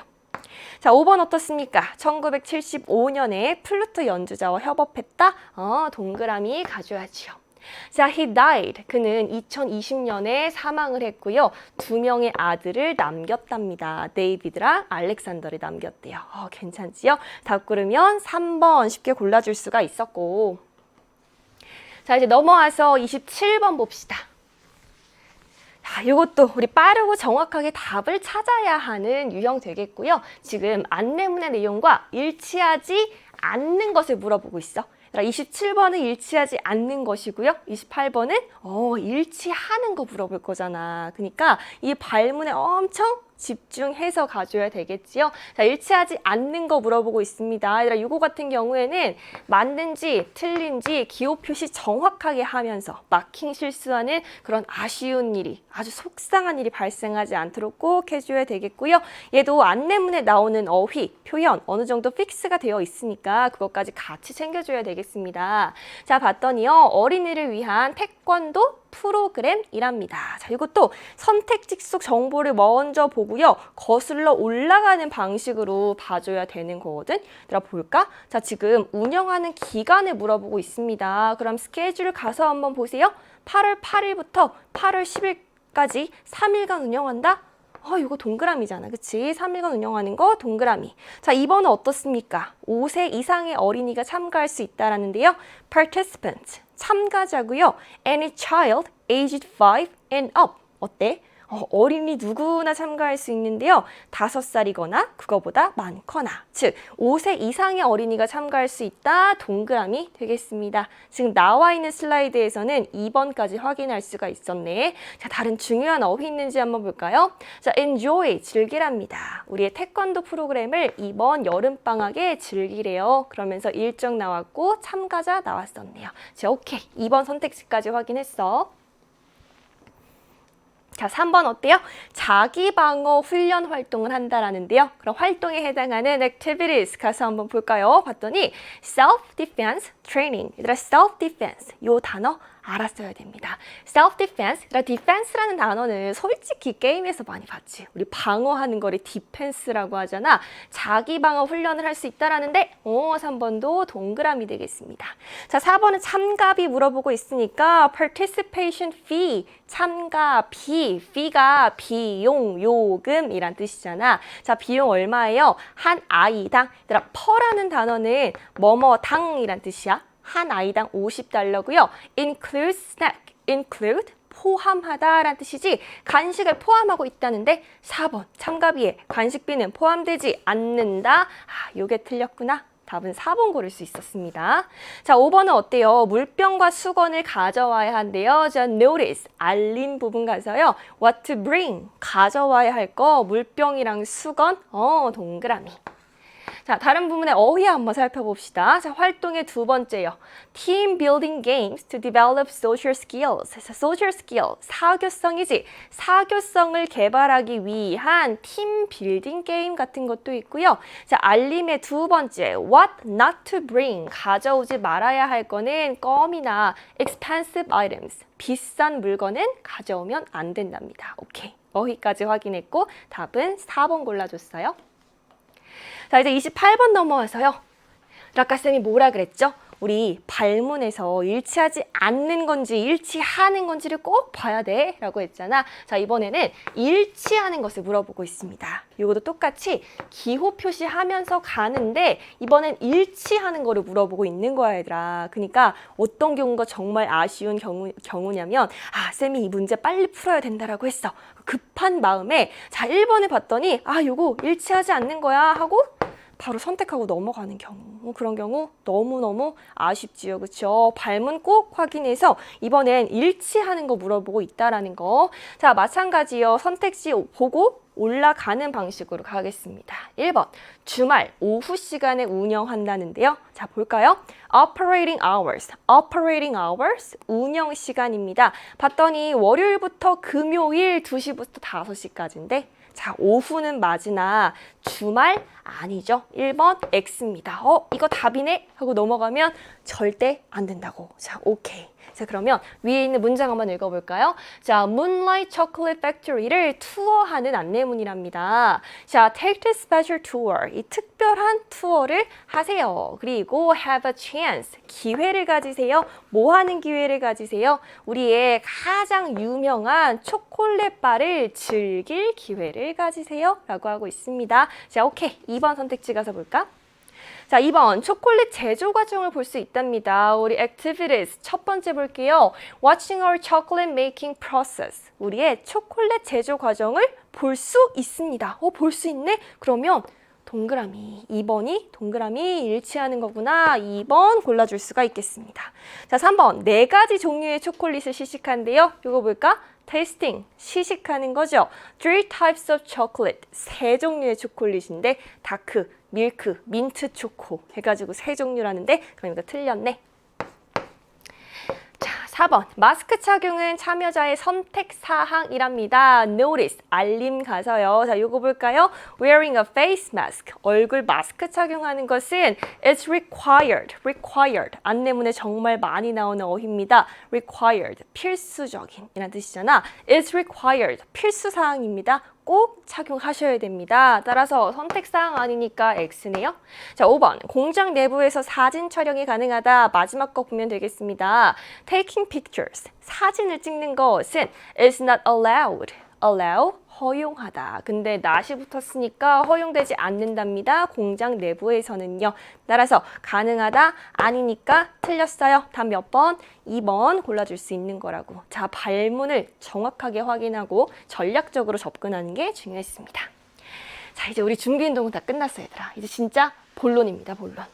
자, 5번 어떻습니까? 1975년에 플루트 연주자와 협업했다? 동그라미 가져야지요. 자, he died. 그는 2020년에 사망을 했고요. 2명의 아들을 남겼답니다. 데이비드랑 알렉산더를 남겼대요. 괜찮지요? 답 고르면 3번 쉽게 골라줄 수가 있었고. 자, 이제 넘어와서 27번 봅시다. 자, 이것도 우리 빠르고 정확하게 답을 찾아야 하는 유형 되겠고요. 지금 안내문의 내용과 일치하지 않는 것을 물어보고 있어. 27번은 일치하지 않는 것이고요. 28번은 일치하는 거 물어볼 거잖아. 그러니까 이 발문에 엄청 집중해서 가져야 되겠지요. 자, 일치하지 않는 거 물어보고 있습니다. 얘들아, 이거 같은 경우에는 맞는지 틀린지 기호 표시 정확하게 하면서 마킹 실수하는 그런 아쉬운 일이, 아주 속상한 일이 발생하지 않도록 꼭 해줘야 되겠고요. 얘도 안내문에 나오는 어휘, 표현 어느 정도 픽스가 되어 있으니까 그것까지 같이 챙겨줘야 되겠습니다. 자, 봤더니요, 어린이를 위한 태권도 프로그램이랍니다. 자, 이것도 선택지 속 정보를 먼저 보고요. 거슬러 올라가는 방식으로 봐줘야 되는 거거든. 얘들아, 볼까? 자, 지금 운영하는 기간을 물어보고 있습니다. 그럼 스케줄 가서 한번 보세요. 8월 8일부터 8월 10일 언제까지? 3일간 운영한다? 이거 동그라미잖아. 그치? 3일간 운영하는 거 동그라미. 자, 2번은 어떻습니까? 5세 이상의 어린이가 참가할 수 있다라는데요. Participant, 참가자고요. Any child aged 5 and up. 어때? 어린이 누구나 참가할 수 있는데요. 5살이거나 그거보다 많거나, 즉 5세 이상의 어린이가 참가할 수 있다. 동그라미 되겠습니다. 지금 나와 있는 슬라이드에서는 2번까지 확인할 수가 있었네. 자, 다른 중요한 어휘 있는지 한번 볼까요? 자, enjoy, 즐기랍니다. 우리의 태권도 프로그램을 이번 여름방학에 즐기래요. 그러면서 일정 나왔고 참가자 나왔었네요. 자, 오케이. 2번 선택지까지 확인했어. 자, 3번 어때요? 자기 방어 훈련 활동을 한다라는데요. 그럼 활동에 해당하는 activities 가서 한번 볼까요? 봤더니 self-defense training. 얘들아, self-defense. 요 단어 알았어야 됩니다. self-defense. 얘들아, defense라는 단어는 솔직히 게임에서 많이 봤지. 우리 방어하는 거를 defense라고 하잖아. 자기 방어 훈련을 할 수 있다라는데 3번도 동그라미 되겠습니다. 자, 4번은 참가비 물어보고 있으니까 participation fee. 참가비. fee가 비용, 요금이란 뜻이잖아. 자, 비용 얼마예요? 한 아이당. 얘들아, per라는 단어는 뭐뭐당이란 뜻이야. 한 아이당 $50고요. include snack, include 포함하다라는 뜻이지 간식을 포함하고 있다는데 4번 참가비에 간식비는 포함되지 않는다. 요게 틀렸구나. 답은 4번 고를 수 있었습니다. 자, 5번은 어때요? 물병과 수건을 가져와야 한대요. 자, notice, 알림 부분 가서요. what to bring, 가져와야 할 거, 물병이랑 수건, 동그라미. 자, 다른 부분의 어휘 한번 살펴봅시다. 자, 활동의 두 번째요. Team building games to develop social skills. 자, social skill, 사교성이지. 사교성을 개발하기 위한 팀 빌딩 게임 같은 것도 있고요. 자, 알림의 두 번째, what not to bring. 가져오지 말아야 할 거는 껌이나 expensive items. 비싼 물건은 가져오면 안 된답니다. 오케이. 어휘까지 확인했고 답은 4번 골라줬어요. 자, 이제 28번 넘어와서요. 아까쌤이 뭐라 그랬죠? 우리 발문에서 일치하지 않는 건지 일치하는 건지를 꼭 봐야 돼 라고 했잖아. 자, 이번에는 일치하는 것을 물어보고 있습니다. 이것도 똑같이 기호 표시하면서 가는데 이번엔 일치하는 거를 물어보고 있는 거야, 얘들아. 그러니까 어떤 경우가 정말 아쉬운 경우냐면 쌤이 이 문제 빨리 풀어야 된다라고 했어. 급한 마음에 자, 1번을 봤더니 요거 일치하지 않는 거야 하고 바로 선택하고 넘어가는 경우. 그런 경우 너무너무 아쉽지요. 그렇죠? 발문 꼭 확인해서 이번엔 일치하는 거 물어보고 있다라는 거. 자, 마찬가지요. 선택지 보고 올라가는 방식으로 가겠습니다. 1번, 주말 오후 시간에 운영한다는데요. 자, 볼까요? Operating hours, operating hours, 운영 시간입니다. 봤더니 월요일부터 금요일 2시부터 5시까지인데 자, 오후는 맞으나 주말 아니죠. 1번 X입니다. 이거 답이네? 하고 넘어가면 절대 안 된다고. 자, 오케이. 자, 그러면 위에 있는 문장 한번 읽어볼까요? 자, Moonlight Chocolate Factory를 투어하는 안내문이랍니다. 자, take the special tour. 이 특별한 투어를 하세요. 그리고 have a chance. 기회를 가지세요. 뭐 하는 기회를 가지세요? 우리의 가장 유명한 초콜릿 바를 즐길 기회를 가지세요. 라고 하고 있습니다. 자, 오케이. 2번 선택지 가서 볼까? 자, 2번 초콜릿 제조 과정을 볼 수 있답니다. 우리 activities 첫 번째 볼게요. Watching our chocolate making process. 우리의 초콜릿 제조 과정을 볼 수 있습니다. 볼 수 있네? 그러면 동그라미. 2번이 동그라미 일치하는 거구나. 2번 골라줄 수가 있겠습니다. 자, 3번 4가지 종류의 초콜릿을 시식한대요. 이거 볼까? 테이스팅, 시식하는 거죠. 3 types of chocolate, 3종류의 초콜릿인데 다크, 밀크, 민트 초코 해가지고 3종류라는데 그럼 이거 틀렸네. 자, 4번 마스크 착용은 참여자의 선택 사항이랍니다. Notice, 알림 가서요. 자, 요거 볼까요? Wearing a face mask, 얼굴 마스크 착용하는 것은 It's required, 안내문에 정말 많이 나오는 어휘입니다. Required, 필수적인 이란 뜻이잖아. It's required, 필수 사항입니다. 꼭 착용하셔야 됩니다. 따라서 선택사항 아니니까 X네요. 자, 5번. 공장 내부에서 사진 촬영이 가능하다. 마지막 거 보면 되겠습니다. Taking pictures. 사진을 찍는 것은 is not allowed. allow. 허용하다. 근데 not이 붙었으니까 허용되지 않는답니다. 공장 내부에서는요. 따라서 가능하다, 아니니까 틀렸어요. 답 몇 번? 2번 골라줄 수 있는 거라고. 자, 발문을 정확하게 확인하고 전략적으로 접근하는 게 중요했습니다. 자, 이제 우리 준비 운동은 다 끝났어요, 얘들아. 이제 진짜 본론입니다, 본론.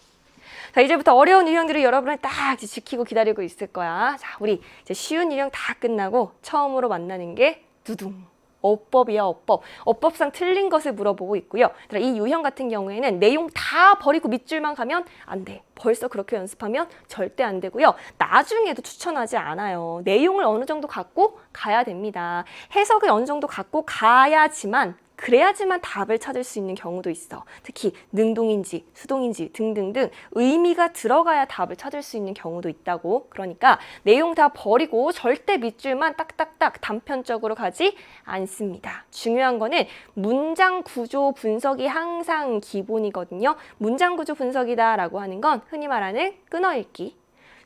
자, 이제부터 어려운 유형들을 여러분을 딱 지키고 기다리고 있을 거야. 자, 우리 이제 쉬운 유형 다 끝나고 처음으로 만나는 게 두둥. 어법이야, 어법. 어법상 틀린 것을 물어보고 있고요. 이 유형 같은 경우에는 내용 다 버리고 밑줄만 가면 안 돼. 벌써 그렇게 연습하면 절대 안 되고요. 나중에도 추천하지 않아요. 내용을 어느 정도 갖고 가야 됩니다. 해석을 어느 정도 갖고 가야지만 그래야지만 답을 찾을 수 있는 경우도 있어. 특히 능동인지 수동인지 등등등 의미가 들어가야 답을 찾을 수 있는 경우도 있다고. 그러니까 내용 다 버리고 절대 밑줄만 딱딱딱 단편적으로 가지 않습니다. 중요한 거는 문장 구조 분석이 항상 기본이거든요. 문장 구조 분석이다라고 하는 건 흔히 말하는 끊어읽기,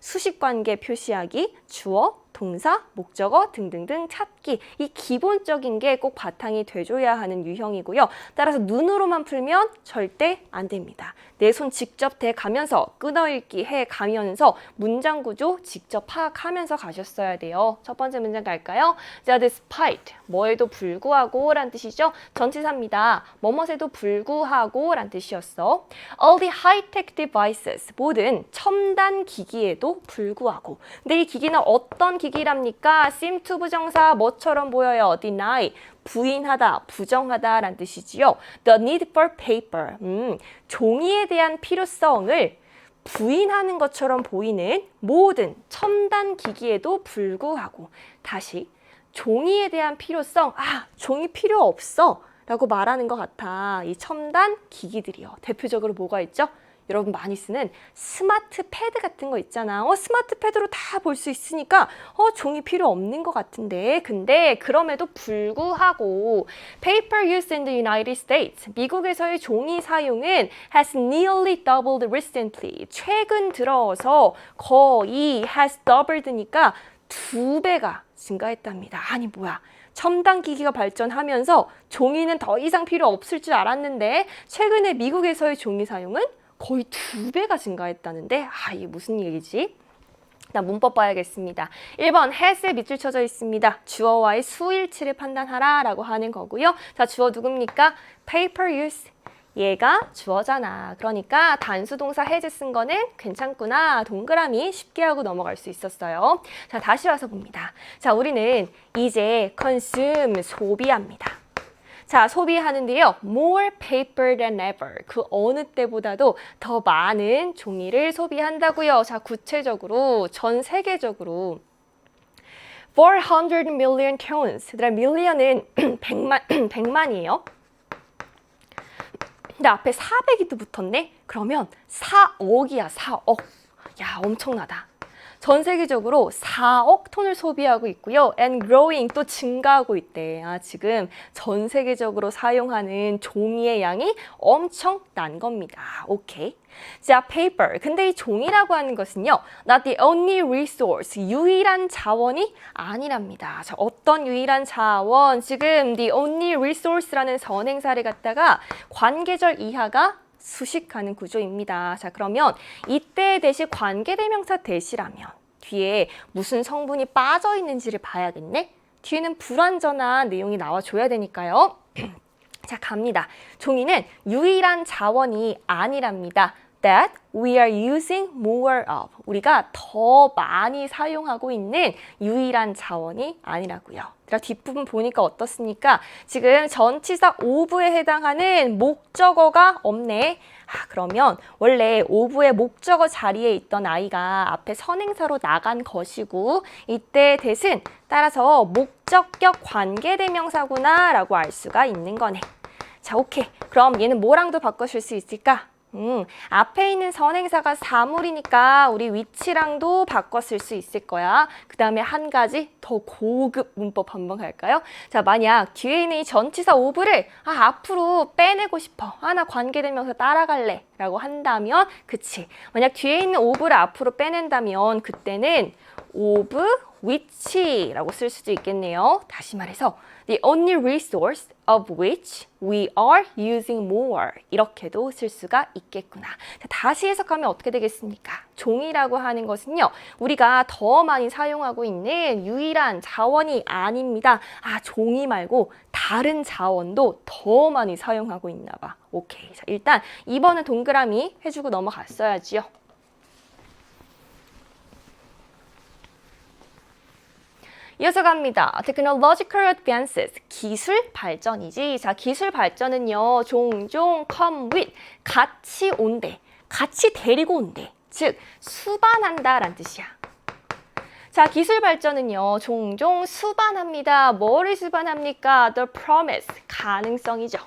수식관계 표시하기, 주어, 동사, 목적어 등등등 찾기. 이 기본적인 게 꼭 바탕이 돼줘야 하는 유형이고요. 따라서 눈으로만 풀면 절대 안 됩니다. 내 손 직접 대가면서 끊어읽기 해가면서 문장 구조 직접 파악하면서 가셨어야 돼요. 첫 번째 문장 갈까요? 자, despite, 뭐에도 불구하고 란 뜻이죠. 전치사입니다. 뭐뭐에도 불구하고 란 뜻이었어. All the high-tech devices, 모든 첨단 기기에도 불구하고. 근데 이 기기는 어떤 기기랍니까? seem to 부정사 뭐처럼 보여요? deny, 부인하다, 부정하다 란 뜻이지요. The need for paper, 종이에 대한 필요성을 부인하는 것처럼 보이는 모든 첨단 기기에도 불구하고. 다시, 종이에 대한 필요성, 종이 필요 없어 라고 말하는 것 같아. 이 첨단 기기들이요. 대표적으로 뭐가 있죠? 여러분 많이 쓰는 스마트 패드 같은 거 있잖아. 스마트 패드로 다 볼 수 있으니까 종이 필요 없는 것 같은데. 근데 그럼에도 불구하고 paper use in the United States, 미국에서의 종이 사용은 has nearly doubled recently, 최근 들어서 거의 has doubled니까 2배가 증가했답니다. 아니 뭐야. 첨단 기기가 발전하면서 종이는 더 이상 필요 없을 줄 알았는데 최근에 미국에서의 종이 사용은 거의 2배가 증가했다는데 이게 무슨 얘기지? 나 문법 봐야겠습니다. 1번 has에 밑줄 쳐져 있습니다. 주어와의 수일치를 판단하라 라고 하는 거고요. 자, 주어 누굽니까? paper use. 얘가 주어잖아. 그러니까 단수동사 has 쓴 거는 괜찮구나. 동그라미 쉽게 하고 넘어갈 수 있었어요. 자, 다시 와서 봅니다. 자, 우리는 이제 consume, 소비합니다. 자, 소비하는데요. more paper than ever. 그 어느 때보다도 더 많은 종이를 소비한다고요. 자, 구체적으로 전 세계적으로 400 million tons. 얘들아, million은 100만이에요. 근데 앞에 400이도 붙었네? 그러면 4억이야, 4억. 야, 엄청나다. 전 세계적으로 4억 톤을 소비하고 있고요. and growing, 또 증가하고 있대. 지금 전 세계적으로 사용하는 종이의 양이 엄청난 겁니다. 오케이. 자, paper. 근데 이 종이라고 하는 것은요. not the only resource, 유일한 자원이 아니랍니다. 자, 어떤 유일한 자원? 지금 the only resource라는 선행사를 갖다가 관계절 이하가 수식하는 구조입니다. 자, 그러면 이때 대시 관계대명사 대시라면 뒤에 무슨 성분이 빠져 있는지를 봐야겠네. 뒤에는 불완전한 내용이 나와줘야 되니까요. 자, 갑니다. 종이는 유일한 자원이 아니랍니다. That we are using more of. 우리가 더 많이 사용하고 있는 유일한 자원이 아니라고요. 뒷부분 보니까 어떻습니까? 지금 전치사 of에 해당하는 목적어가 없네. 그러면 원래 of의 목적어 자리에 있던 아이가 앞에 선행사로 나간 것이고 이때 대신 따라서 목적격 관계대명사구나 라고 알 수가 있는 거네. 자, 오케이. 그럼 얘는 뭐랑도 바꿔줄 수 있을까? 앞에 있는 선행사가 사물이니까 우리 위치랑도 바꿔 쓸 수 있을 거야. 그 다음에 한 가지 더 고급 문법 한번 갈까요? 자, 만약 뒤에 있는 이 전치사 of를 앞으로 빼내고 싶어. 나 관계대명사 따라갈래. 라고 한다면, 그치. 만약 뒤에 있는 of를 앞으로 빼낸다면 그때는 of which라고 쓸 수도 있겠네요. 다시 말해서 the only resource of which we are using more 이렇게도 쓸 수가 있겠구나. 자, 다시 해석하면 어떻게 되겠습니까? 종이라고 하는 것은요. 우리가 더 많이 사용하고 있는 유일한 자원이 아닙니다. 종이 말고 다른 자원도 더 많이 사용하고 있나 봐. 오케이. 자, 일단 2번은 동그라미 해주고 넘어갔어야지요. 이어서 갑니다. Technological advances, 기술 발전이지. 자, 기술 발전은요, 종종 come with, 같이 온대, 같이 데리고 온대. 즉, 수반한다라는 뜻이야. 자, 기술 발전은요, 종종 수반합니다. 뭐를 수반합니까? The promise, 가능성이죠.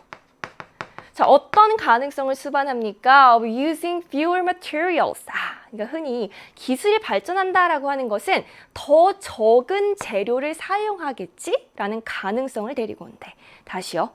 자, 어떤 가능성을 수반합니까? Of using fewer materials. 그러니까 흔히 기술이 발전한다라고 하는 것은 더 적은 재료를 사용하겠지라는 가능성을 데리고 온대. 다시요.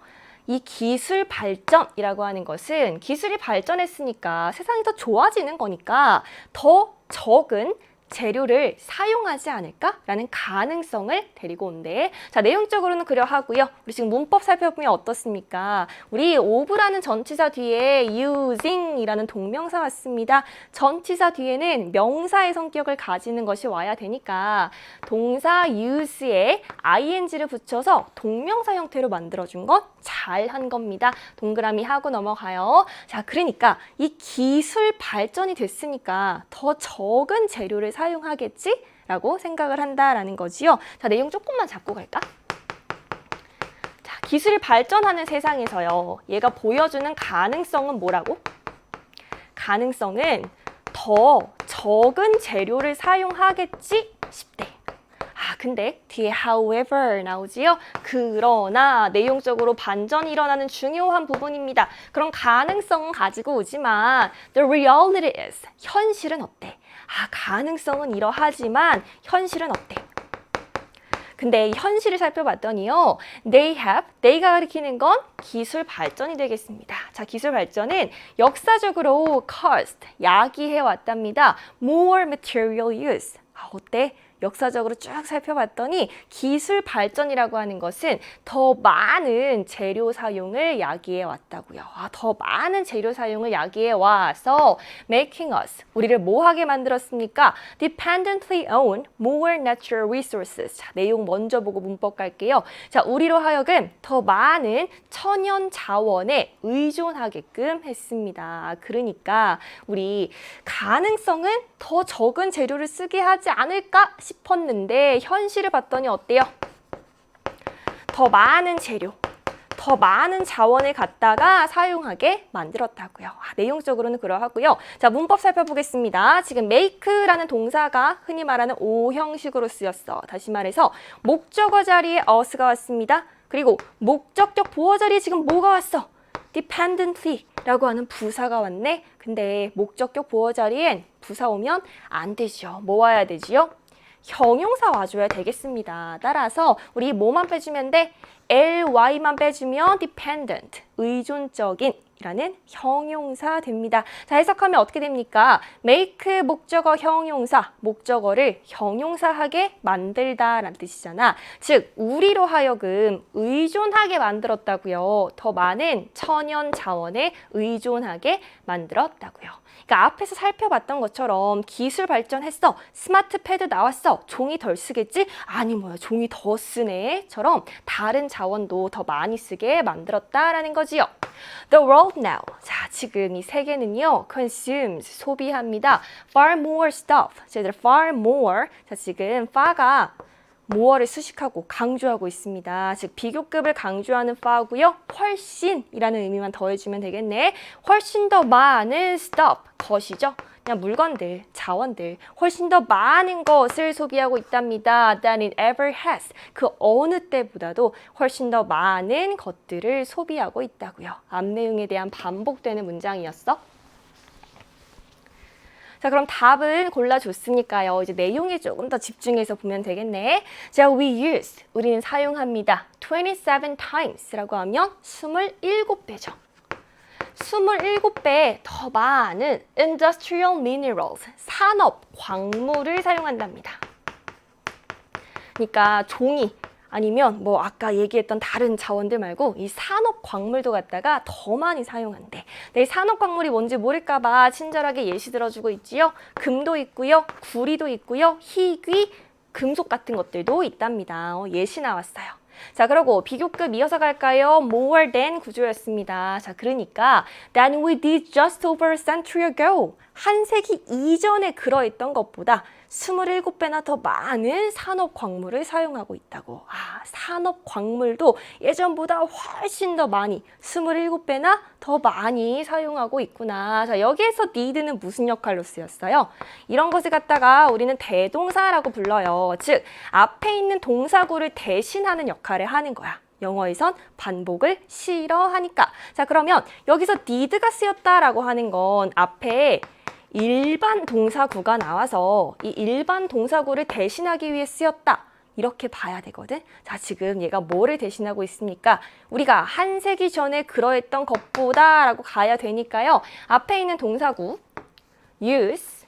이 기술 발전이라고 하는 것은 기술이 발전했으니까 세상이 더 좋아지는 거니까 더 적은 재료를 사용하지 않을까라는 가능성을 데리고 온대. 자, 내용적으로는 그려 하고요. 우리 지금 문법 살펴보면 어떻습니까? 우리 of라는 전치사 뒤에 using이라는 동명사 왔습니다. 전치사 뒤에는 명사의 성격을 가지는 것이 와야 되니까 동사 use에 ing를 붙여서 동명사 형태로 만들어준 건 잘한 겁니다. 동그라미 하고 넘어가요. 자, 그러니까 이 기술 발전이 됐으니까 더 적은 재료를 사용하겠지라고 생각을 한다라는 거지요. 자, 내용 조금만 잡고 갈까? 자, 기술이 발전하는 세상에서요. 얘가 보여주는 가능성은 뭐라고? 가능성은 더 적은 재료를 사용하겠지 싶대. 근데 뒤에 however 나오지요? 그러나 내용적으로 반전이 일어나는 중요한 부분입니다. 그런 가능성은 가지고 오지만 the reality is, 현실은 어때? 가능성은 이러하지만 현실은 어때? 근데 현실을 살펴봤더니요. they가 가리키는 건 기술 발전이 되겠습니다. 자, 기술 발전은 역사적으로 caused, 야기해 왔답니다. more material use. 어때? 역사적으로 쭉 살펴봤더니 기술 발전이라고 하는 것은 더 많은 재료 사용을 야기해 왔다고요. 더 많은 재료 사용을 야기해 와서 making us, 우리를 뭐하게 만들었습니까? dependently on more natural resources. 자, 내용 먼저 보고 문법 갈게요. 자, 우리로 하여금 더 많은 천연 자원에 의존하게끔 했습니다. 그러니까 우리 가능성은 더 적은 재료를 쓰게 하지 않을까 싶었는데 현실을 봤더니 어때요? 더 많은 재료, 더 많은 자원을 갖다가 사용하게 만들었다고요. 내용적으로는 그러하고요. 자, 문법 살펴보겠습니다. 지금 make라는 동사가 흔히 말하는 O 형식으로 쓰였어. 다시 말해서 목적어 자리에 us가 왔습니다. 그리고 목적격 보어 자리에 지금 뭐가 왔어? dependently 라고 하는 부사가 왔네. 근데 목적격 보어 자리엔 부사 오면 안 되죠. 뭐 와야 되지요? 형용사 와줘야 되겠습니다. 따라서 우리 뭐만 빼주면 돼? ly만 빼주면 dependent, 의존적인 이라는 형용사 됩니다. 자, 해석하면 어떻게 됩니까? make 목적어 형용사, 목적어를 형용사하게 만들다라는 뜻이잖아. 즉, 우리로 하여금 의존하게 만들었다고요. 더 많은 천연 자원에 의존하게 만들었다고요. 그러니까 앞에서 살펴봤던 것처럼 기술 발전했어. 스마트 패드 나왔어. 종이 덜 쓰겠지? 아니 뭐야, 종이 더 쓰네.처럼 다른 자원도 더 많이 쓰게 만들었다라는 거지요. The world now. 자, 지금 이 세계는요, consumes, 소비합니다. far more stuff. 자, far more. 자, 지금 far가 more를 수식하고 강조하고 있습니다. 즉, 비교급을 강조하는 far고요. 훨씬이라는 의미만 더해주면 되겠네. 훨씬 더 많은 stuff, 것이죠. 그냥 물건들, 자원들, 훨씬 더 많은 것을 소비하고 있답니다. than it ever has. 그 어느 때보다도 훨씬 더 많은 것들을 소비하고 있다고요. 앞 내용에 대한 반복되는 문장이었어. 자, 그럼 답은 골라줬으니까요. 이제 내용에 조금 더 집중해서 보면 되겠네. 자, we use, 우리는 사용합니다. 27 times라고 하면 27배죠. 27배 더 많은 industrial minerals, 산업 광물을 사용한답니다. 그러니까 종이 아니면 뭐 아까 얘기했던 다른 자원들 말고 이 산업 광물도 갖다가 더 많이 사용한대. 네, 산업 광물이 뭔지 모를까 봐 친절하게 예시 들어주고 있지요. 금도 있고요. 구리도 있고요. 희귀, 금속 같은 것들도 있답니다. 예시 나왔어요. 자, 그리고 비교급 이어서 갈까요? More than 구조였습니다. 자, 그러니까 than we did just over a century ago. 한 세기 이전에 그러했던 것보다 27배나 더 많은 산업 광물을 사용하고 있다고. 아, 산업 광물도 예전보다 훨씬 더 많이 27배나 더 많이 사용하고 있구나. 자, 여기에서 need는 무슨 역할로 쓰였어요? 이런 것을 갖다가 우리는 대동사라고 불러요. 즉, 앞에 있는 동사구를 대신하는 역할을 하는 거야. 영어에선 반복을 싫어하니까. 자, 그러면 여기서 need가 쓰였다라고 하는 건 앞에 일반 동사구가 나와서 이 일반 동사구를 대신하기 위해 쓰였다. 이렇게 봐야 되거든. 자, 지금 얘가 뭐를 대신하고 있습니까? 우리가 한 세기 전에 그러했던 것보다 라고 가야 되니까요. 앞에 있는 동사구 use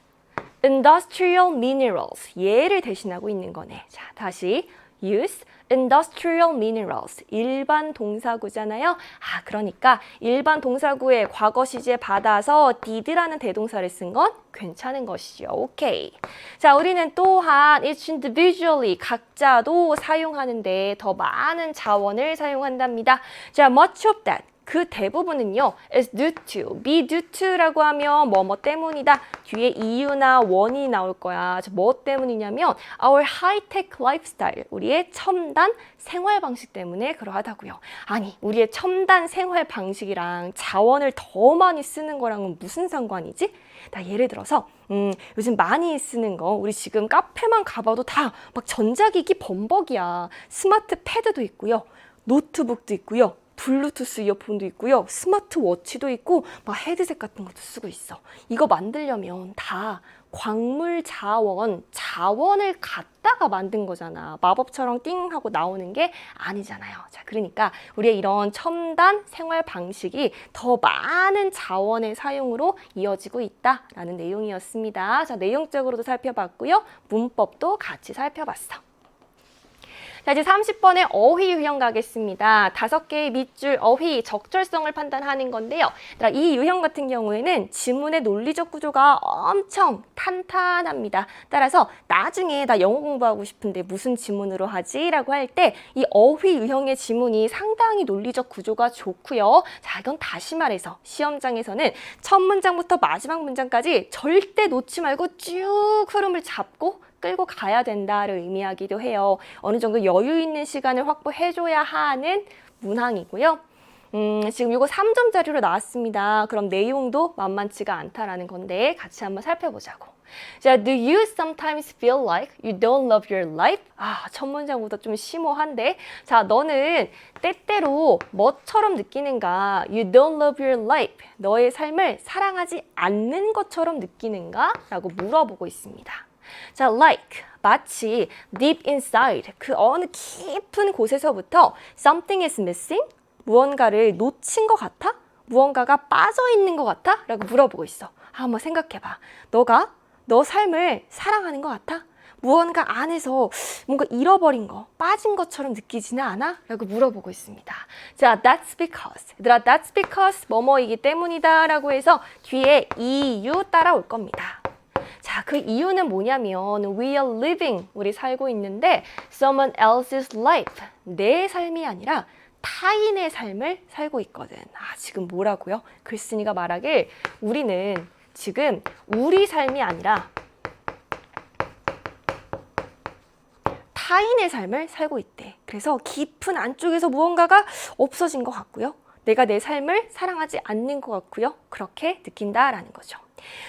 industrial minerals 얘를 대신하고 있는 거네. 자, 다시 use industrial minerals 일반 동사구잖아요. 아, 그러니까 일반 동사구의 과거 시제 받아서 did라는 대동사를 쓴 건 괜찮은 것이죠. 오케이. 자, 우리는 또한 each individually 각자도 사용하는데 더 많은 자원을 사용한답니다. 자, much of that 그 대부분은요, is due to, be due to라고 하면 뭐 때문이다. 뒤에 이유나 원인이 나올 거야. 뭐 때문이냐면 our high-tech lifestyle, 우리의 첨단 생활 방식 때문에 그러하다고요. 아니, 우리의 첨단 생활 방식이랑 자원을 더 많이 쓰는 거랑은 무슨 상관이지? 나 예를 들어서 요즘 많이 쓰는 거 우리 지금 카페만 가봐도 다 막 전자기기 범벅이야. 스마트 패드도 있고요. 노트북도 있고요. 블루투스 이어폰도 있고요. 스마트워치도 있고 막 헤드셋 같은 것도 쓰고 있어. 이거 만들려면 다 광물 자원을 갖다가 만든 거잖아. 마법처럼 띵 하고 나오는 게 아니잖아요. 자, 그러니까 우리의 이런 첨단 생활 방식이 더 많은 자원의 사용으로 이어지고 있다라는 내용이었습니다. 자, 내용적으로도 살펴봤고요. 문법도 같이 살펴봤어. 자, 이제 30번의 어휘 유형 가겠습니다. 5개의 밑줄 어휘 적절성을 판단하는 건데요. 이 유형 같은 경우에는 지문의 논리적 구조가 엄청 탄탄합니다. 따라서 나중에 나 영어 공부하고 싶은데 무슨 지문으로 하지? 라고 할 때 이 어휘 유형의 지문이 상당히 논리적 구조가 좋고요. 자, 이건 다시 말해서 시험장에서는 첫 문장부터 마지막 문장까지 절대 놓지 말고 쭉 흐름을 잡고 끌고 가야 된다를 의미하기도 해요. 어느 정도 여유 있는 시간을 확보해줘야 하는 문항이고요. 지금 이거 3점 자료로 나왔습니다. 그럼 내용도 만만치가 않다라는 건데 같이 한번 살펴보자고. 자, do you sometimes feel like you don't love your life? 아, 첫 문장보다 좀 심오한데. 자, 너는 때때로 뭐처럼 느끼는가? You don't love your life. 너의 삶을 사랑하지 않는 것처럼 느끼는가? 라고 물어보고 있습니다. 자, like, 마치 deep inside, 그 어느 깊은 곳에서부터 something is missing, 무언가를 놓친 것 같아? 무언가가 빠져있는 것 같아? 라고 물어보고 있어. 한번 생각해봐. 너가 너 삶을 사랑하는 것 같아? 무언가 안에서 뭔가 잃어버린 거, 빠진 것처럼 느끼지는 않아? 라고 물어보고 있습니다. 자, that's because. 얘들아, that's because 뭐뭐이기 때문이다 라고 해서 뒤에 이유 따라올 겁니다. 자, 그 이유는 뭐냐면 we are living, 우리 살고 있는데 someone else's life, 내 삶이 아니라 타인의 삶을 살고 있거든. 아, 지금 뭐라고요? 글쓴이가 말하길 우리는 지금 우리 삶이 아니라 타인의 삶을 살고 있대. 그래서 깊은 안쪽에서 무언가가 없어진 것 같고요. 내가 내 삶을 사랑하지 않는 것 같고요. 그렇게 느낀다라는 거죠.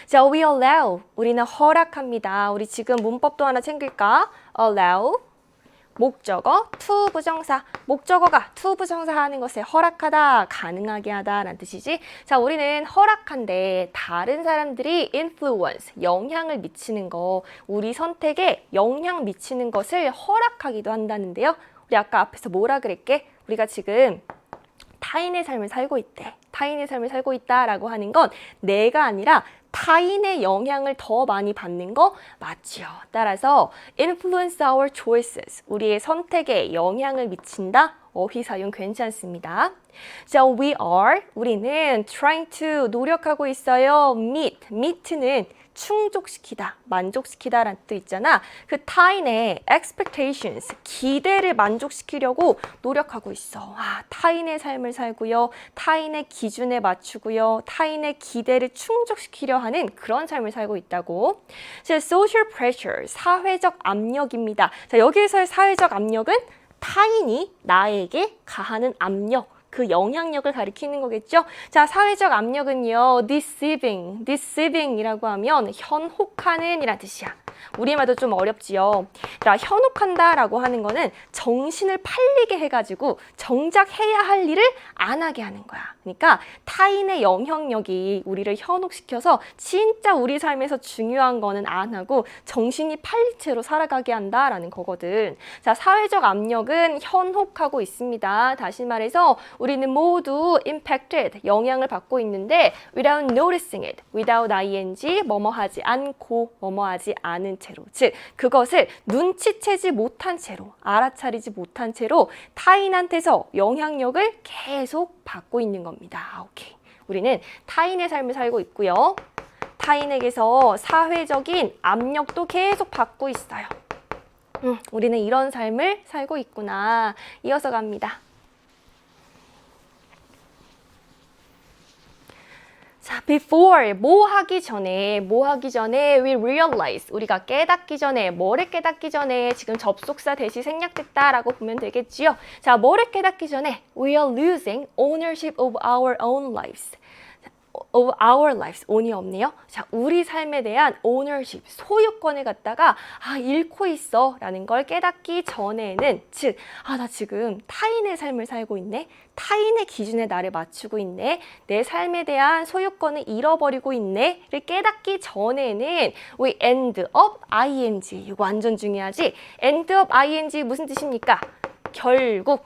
자, we allow, 우리는 허락합니다. 우리 지금 문법도 하나 챙길까? allow, 목적어 to 부정사. 목적어가 to 부정사 하는 것에 허락하다, 가능하게 하다 라는 뜻이지. 자, 우리는 허락한데 다른 사람들이 influence, 영향을 미치는 거, 우리 선택에 영향 미치는 것을 허락하기도 한다는데요. 우리 아까 앞에서 뭐라 그랬게? 우리가 지금 타인의 삶을 살고 있대. 타인의 삶을 살고 있다라고 하는 건 내가 아니라 타인의 영향을 더 많이 받는 거 맞지요. 따라서 influence our choices, 우리의 선택에 영향을 미친다. 어휘 사용 괜찮습니다. 자, we are, 우리는 trying to, 노력하고 있어요. meet는 충족시키다, 만족시키다 라는 뜻 있잖아. 그 타인의 expectations, 기대를 만족시키려고 노력하고 있어. 타인의 삶을 살고요. 타인의 기준에 맞추고요. 타인의 기대를 충족시키려 하는 그런 삶을 살고 있다고. 자, social pressure, 사회적 압력입니다. 자, 여기에서의 사회적 압력은 타인이 나에게 가하는 압력, 그 영향력을 가리키는 거겠죠. 자, 사회적 압력은요, deceiving이라고 하면 현혹하는 이란 뜻이야. 우리말도 좀 어렵지요. 자, 현혹한다라고 하는 거는 정신을 팔리게 해가지고 정작 해야 할 일을 안 하게 하는 거야. 그러니까 타인의 영향력이 우리를 현혹시켜서 진짜 우리 삶에서 중요한 거는 안 하고 정신이 팔린 채로 살아가게 한다라는 거거든. 자, 사회적 압력은 현혹하고 있습니다. 다시 말해서 우리는 모두 impacted, 영향을 받고 있는데 without noticing it, without ing, 뭐뭐 하지 않고, 뭐뭐 하지 않은 채로, 즉 그것을 눈치채지 못한 채로, 알아차리지 못한 채로 타인한테서 영향력을 계속 받고 있는 겁니다. 오케이. 우리는 타인의 삶을 살고 있고요. 타인에게서 사회적인 압력도 계속 받고 있어요. 우리는 이런 삶을 살고 있구나. 이어서 갑니다. 자, before, 뭐 하기 전에 we realize, 우리가 깨닫기 전에, 뭐를 깨닫기 전에 지금 접속사 대시 생략됐다라고 보면 되겠지요. 자, 뭐를 깨닫기 전에 we are losing ownership of our own lives. of our lives, on이 없네요. 자, 우리 삶에 대한 ownership, 소유권을 갖다가 잃고 있어 라는 걸 깨닫기 전에는, 즉, 나 지금 타인의 삶을 살고 있네, 타인의 기준에 나를 맞추고 있네, 내 삶에 대한 소유권을 잃어버리고 있네 를 깨닫기 전에는 we end up ing, 이거 완전 중요하지. end up ing 무슨 뜻입니까? 결국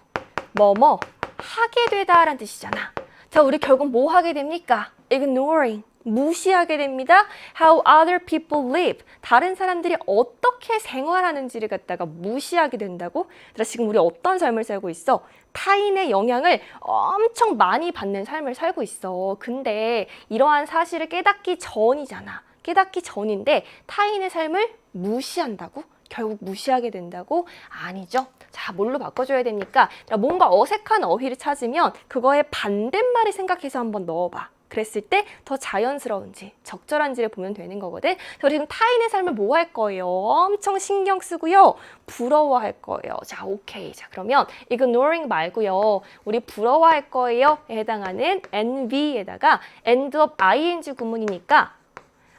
뭐뭐 하게 되다 라는 뜻이잖아. 자, 우리 결국 뭐 하게 됩니까? ignoring, 무시하게 됩니다. How other people live, 다른 사람들이 어떻게 생활하는지를 갖다가 무시하게 된다고? 그래서 지금 우리 어떤 삶을 살고 있어? 타인의 영향을 엄청 많이 받는 삶을 살고 있어. 근데 이러한 사실을 깨닫기 전이잖아. 깨닫기 전인데 타인의 삶을 무시한다고? 결국 무시하게 된다고? 아니죠. 자, 뭘로 바꿔줘야 됩니까? 뭔가 어색한 어휘를 찾으면 그거의 반대말을 생각해서 한번 넣어봐. 그랬을 때 더 자연스러운지 적절한지를 보면 되는 거거든. 우리 지금 타인의 삶을 뭐 할 거예요? 엄청 신경 쓰고요. 부러워할 거예요. 자, 오케이. 자, 그러면 ignoring 말고요. 우리 부러워할 거예요. 에 해당하는 envy에다가 end up ing 구문이니까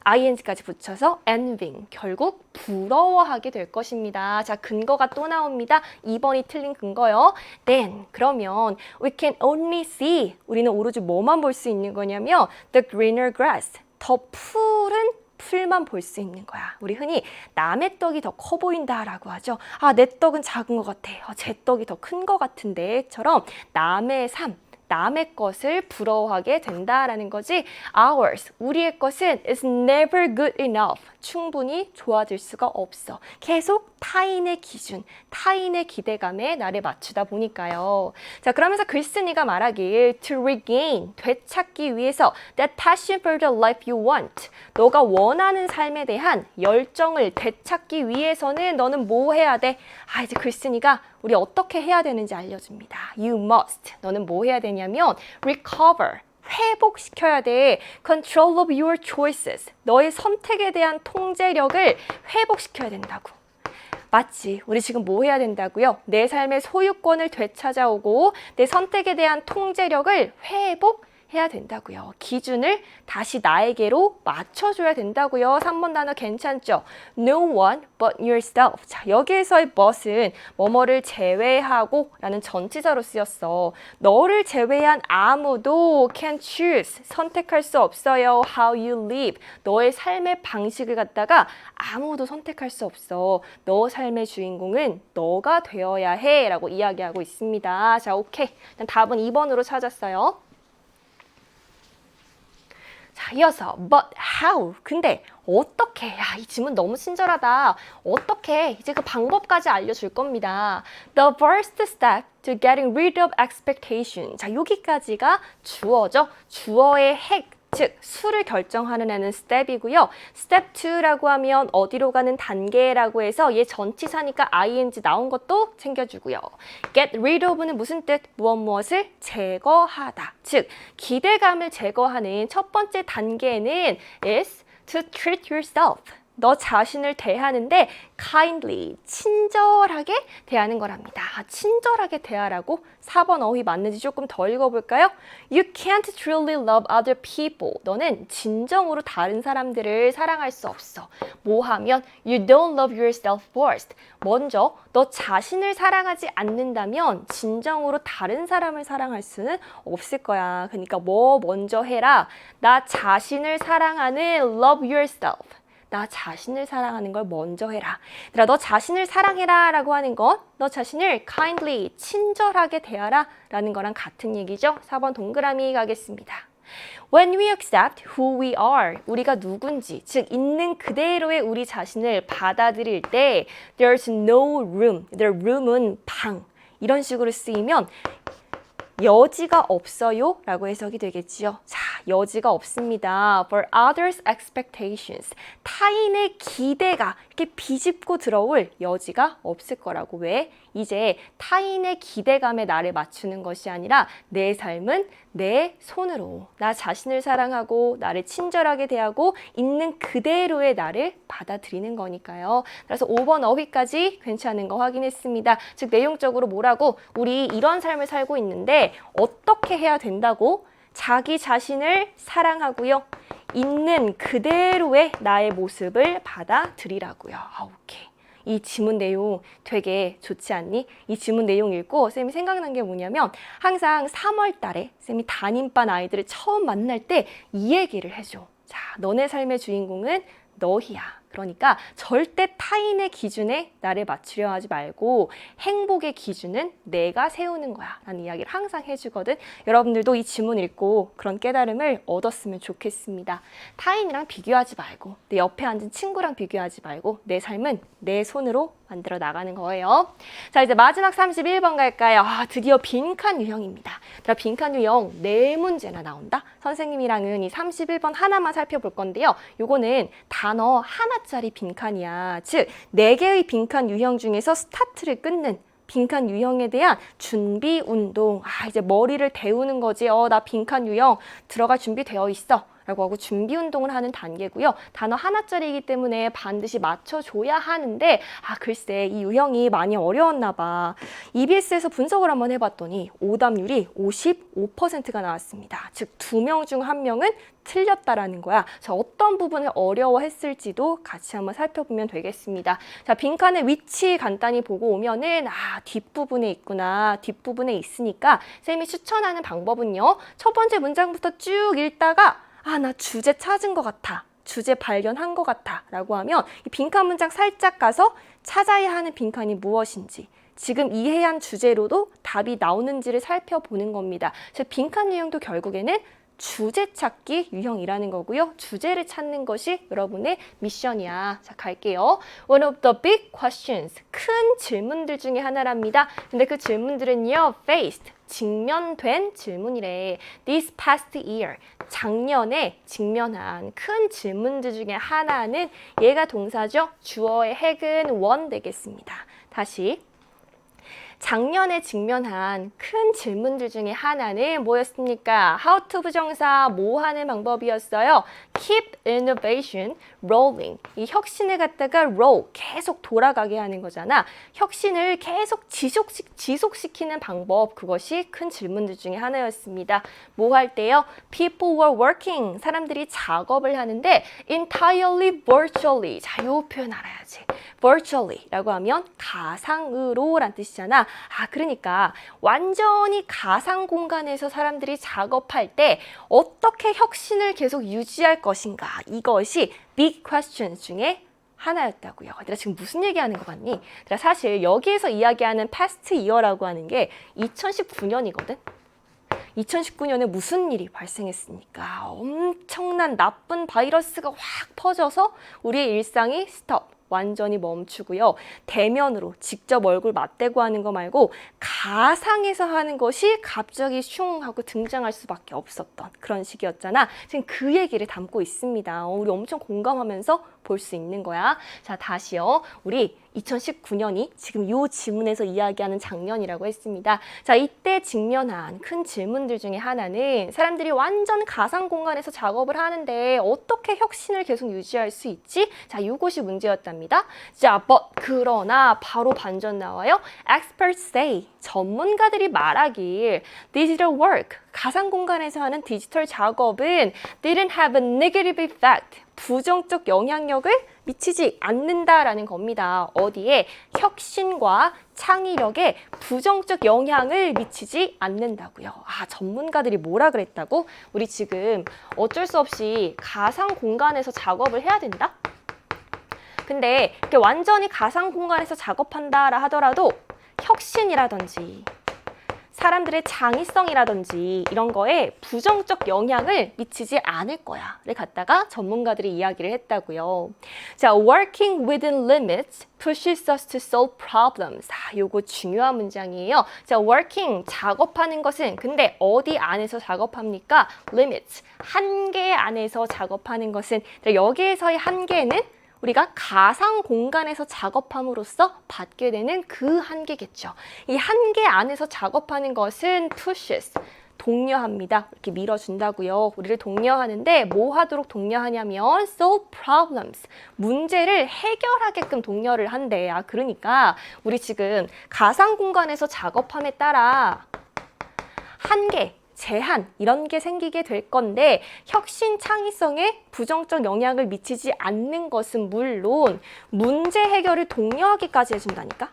ing까지 붙여서 envying, 결국 부러워하게 될 것입니다. 자, 근거가 또 나옵니다. 2번이 틀린 근거요. Then, 그러면 we can only see, 우리는 오로지 뭐만 볼 수 있는 거냐면 the greener grass, 더 푸른 풀만 볼 수 있는 거야. 우리 흔히 남의 떡이 더 커 보인다라고 하죠. 내 떡은 작은 것 같아. 제 떡이 더 큰 것 같은데.처럼 남의 삶, 남의 것을 부러워하게 된다라는 거지. Ours, 우리의 것은 is never good enough. 충분히 좋아질 수가 없어. 계속 타인의 기준, 타인의 기대감에 나를 맞추다 보니까요. 자, 그러면서 글쓴이가 말하길 to regain, 되찾기 위해서 that passion for the life you want, 너가 원하는 삶에 대한 열정을 되찾기 위해서는 너는 뭐 해야 돼? 이제 글쓴이가 우리 어떻게 해야 되는지 알려줍니다. You must, 너는 뭐 해야 되냐면 recover, 회복시켜야 돼. Control of your choices, 너의 선택에 대한 통제력을 회복시켜야 된다고. 맞지? 우리 지금 뭐 해야 된다고요? 내 삶의 소유권을 되찾아오고 내 선택에 대한 통제력을 회복해야 해야 된다고요. 기준을 다시 나에게로 맞춰줘야 된다고요. 3번 단어 괜찮죠? No one but yourself. 자, 여기에서의 but은 뭐뭐를 제외하고 라는 전치사로 쓰였어. 너를 제외한 아무도 can choose. 선택할 수 없어요. How you live. 너의 삶의 방식을 갖다가 아무도 선택할 수 없어. 너 삶의 주인공은 너가 되어야 해 라고 이야기하고 있습니다. 자, 오케이. 일단 답은 2번으로 찾았어요. 자, 이어서 but how? 근데 어떻게? 야, 이 질문 너무 친절하다. 어떻게? 이제 그 방법까지 알려줄 겁니다. The first step to getting rid of expectation. 자, 여기까지가 주어죠. 주어의 핵. 즉, 수를 결정하는 애는 step이고요. step 2라고 하면 어디로 가는 단계라고 해서 얘 전치사니까 ing 나온 것도 챙겨주고요. get rid of는 무슨 뜻? 무엇을 제거하다. 즉, 기대감을 제거하는 첫 번째 단계는 is to treat yourself. 너 자신을 대하는데 kindly, 친절하게 대하는 거랍니다. 친절하게 대하라고 4번 어휘 맞는지 조금 더 읽어볼까요? You can't truly love other people. 너는 진정으로 다른 사람들을 사랑할 수 없어. 뭐 하면 you don't love yourself first. 먼저 너 자신을 사랑하지 않는다면 진정으로 다른 사람을 사랑할 수는 없을 거야. 그러니까 뭐 먼저 해라. 나 자신을 사랑하는 love yourself. 나 자신을 사랑하는 걸 먼저 해라. 얘들아, 너 자신을 사랑해라 라고 하는 건 너 자신을 kindly, 친절하게 대하라 라는 거랑 같은 얘기죠. 4번 동그라미 가겠습니다. When we accept who we are, 우리가 누군지, 즉 있는 그대로의 우리 자신을 받아들일 때 there's no room, the room은 방, 이런 식으로 쓰이면 여지가 없어요 라고 해석이 되겠지요. 자, 여지가 없습니다. For others' expectations. 타인의 기대가 이렇게 비집고 들어올 여지가 없을 거라고. 왜? 이제 타인의 기대감에 나를 맞추는 것이 아니라 내 삶은 내 손으로 나 자신을 사랑하고 나를 친절하게 대하고 있는 그대로의 나를 받아들이는 거니까요. 그래서 5번 어휘까지 괜찮은 거 확인했습니다. 즉 내용적으로 뭐라고? 우리 이런 삶을 살고 있는데 어떻게 해야 된다고? 자기 자신을 사랑하고요. 있는 그대로의 나의 모습을 받아들이라고요. 오케이. 이 지문 내용 되게 좋지 않니? 이 지문 내용 읽고 쌤이 생각난 게 뭐냐면 항상 3월 달에 쌤이 담임반 아이들을 처음 만날 때 이 얘기를 해줘. 자, 너네 삶의 주인공은 너희야. 그러니까 절대 타인의 기준에 나를 맞추려 하지 말고 행복의 기준은 내가 세우는 거야 라는 이야기를 항상 해주거든. 여러분들도 이 지문 읽고 그런 깨달음을 얻었으면 좋겠습니다. 타인이랑 비교하지 말고 내 옆에 앉은 친구랑 비교하지 말고 내 삶은 내 손으로 만들어 나가는 거예요. 자, 이제 마지막 31번 갈까요? 드디어 빈칸 유형입니다. 빈칸 유형 4문제나 나온다. 선생님이랑은 이 31번 하나만 살펴볼 건데요. 요거는 단어 하나짜리 빈칸이야. 즉, 4개의 빈칸 유형 중에서 스타트를 끊는 빈칸 유형에 대한 준비 운동. 이제 머리를 데우는 거지. 나 빈칸 유형 들어갈 준비 되어 있어. 라고 하고 준비 운동을 하는 단계고요. 단어 하나짜리이기 때문에 반드시 맞춰줘야 하는데 글쎄 이 유형이 많이 어려웠나 봐. EBS에서 분석을 한번 해봤더니 오답률이 55%가 나왔습니다. 즉 2명 중 1명은 틀렸다라는 거야. 자, 어떤 부분을 어려워했을지도 같이 한번 살펴보면 되겠습니다. 자, 빈칸의 위치 간단히 보고 오면은 뒷부분에 있구나. 뒷부분에 있으니까 쌤이 추천하는 방법은요. 첫 번째 문장부터 쭉 읽다가 나 주제 찾은 것 같아. 주제 발견한 것 같아. 라고 하면 이 빈칸 문장 살짝 가서 찾아야 하는 빈칸이 무엇인지 지금 이해한 주제로도 답이 나오는지를 살펴보는 겁니다. 즉 빈칸 유형도 결국에는 주제 찾기 유형이라는 거고요. 주제를 찾는 것이 여러분의 미션이야. 자, 갈게요. One of the big questions. 큰 질문들 중에 하나랍니다. 근데 그 질문들은요. faced. 직면된 질문이래. This past year. 작년에 직면한 큰 질문들 중에 하나는 얘가 동사죠. 주어의 핵은 one 되겠습니다. 다시. 작년에 직면한 큰 질문들 중에 하나는 뭐였습니까? How to 부정사 뭐 하는 방법이었어요? Keep innovation rolling. 이 혁신을 갖다가 roll, 계속 돌아가게 하는 거잖아. 혁신을 계속 지속시키는 방법, 그것이 큰 질문들 중에 하나였습니다. 뭐 할 때요? People were working. 사람들이 작업을 하는데 entirely virtually. 자, 요 표현 알아야지. virtually 라고 하면 가상으로 란 뜻이잖아. 그러니까 완전히 가상 공간에서 사람들이 작업할 때 어떻게 혁신을 계속 유지할 것인가. 이것이 big questions 중에 하나였다고요. 얘들아 지금 무슨 얘기하는 것 같니? 얘들아 사실 여기에서 이야기하는 past year라고 하는 게 2019년이거든. 2019년에 무슨 일이 발생했습니까? 엄청난 나쁜 바이러스가 확 퍼져서 우리의 일상이 스톱. 완전히 멈추고요. 대면으로 직접 얼굴 맞대고 하는 거 말고 가상에서 하는 것이 갑자기 슝 하고 등장할 수밖에 없었던 그런 시기였잖아. 지금 그 얘기를 담고 있습니다. 우리 엄청 공감하면서 볼 수 있는 거야. 자, 다시요. 우리 2019년이 지금 이 지문에서 이야기하는 작년이라고 했습니다. 자, 이때 직면한 큰 질문들 중에 하나는 사람들이 완전 가상 공간에서 작업을 하는데 어떻게 혁신을 계속 유지할 수 있지? 자, 이것이 문제였답니다. 자, but 그러나 바로 반전 나와요. Experts say 전문가들이 말하길 digital work 가상 공간에서 하는 디지털 작업은 didn't have a negative effect 부정적 영향력을 미치지 않는다라는 겁니다. 어디에? 혁신과 창의력에 부정적 영향을 미치지 않는다고요. 전문가들이 뭐라 그랬다고? 우리 지금 어쩔 수 없이 가상 공간에서 작업을 해야 된다? 근데 이렇게 완전히 가상 공간에서 작업한다라 하더라도 혁신이라든지 사람들의 창의성이라든지 이런 거에 부정적 영향을 미치지 않을 거야 를 갖다가 전문가들이 이야기를 했다고요. 자, working within limits pushes us to solve problems. 요거 중요한 문장이에요. 자, working, 작업하는 것은 근데 어디 안에서 작업합니까? limits, 한계 안에서 작업하는 것은 여기에서의 한계는 우리가 가상 공간에서 작업함으로써 받게 되는 그 한계겠죠. 이 한계 안에서 작업하는 것은 pushes, 독려합니다. 이렇게 밀어준다고요. 우리를 독려하는데 뭐 하도록 독려하냐면 solve problems, 문제를 해결하게끔 독려를 한대. 그러니까 우리 지금 가상 공간에서 작업함에 따라 한계, 제한 이런 게 생기게 될 건데 혁신 창의성에 부정적 영향을 미치지 않는 것은 물론 문제 해결을 독려하기까지 해준다니까.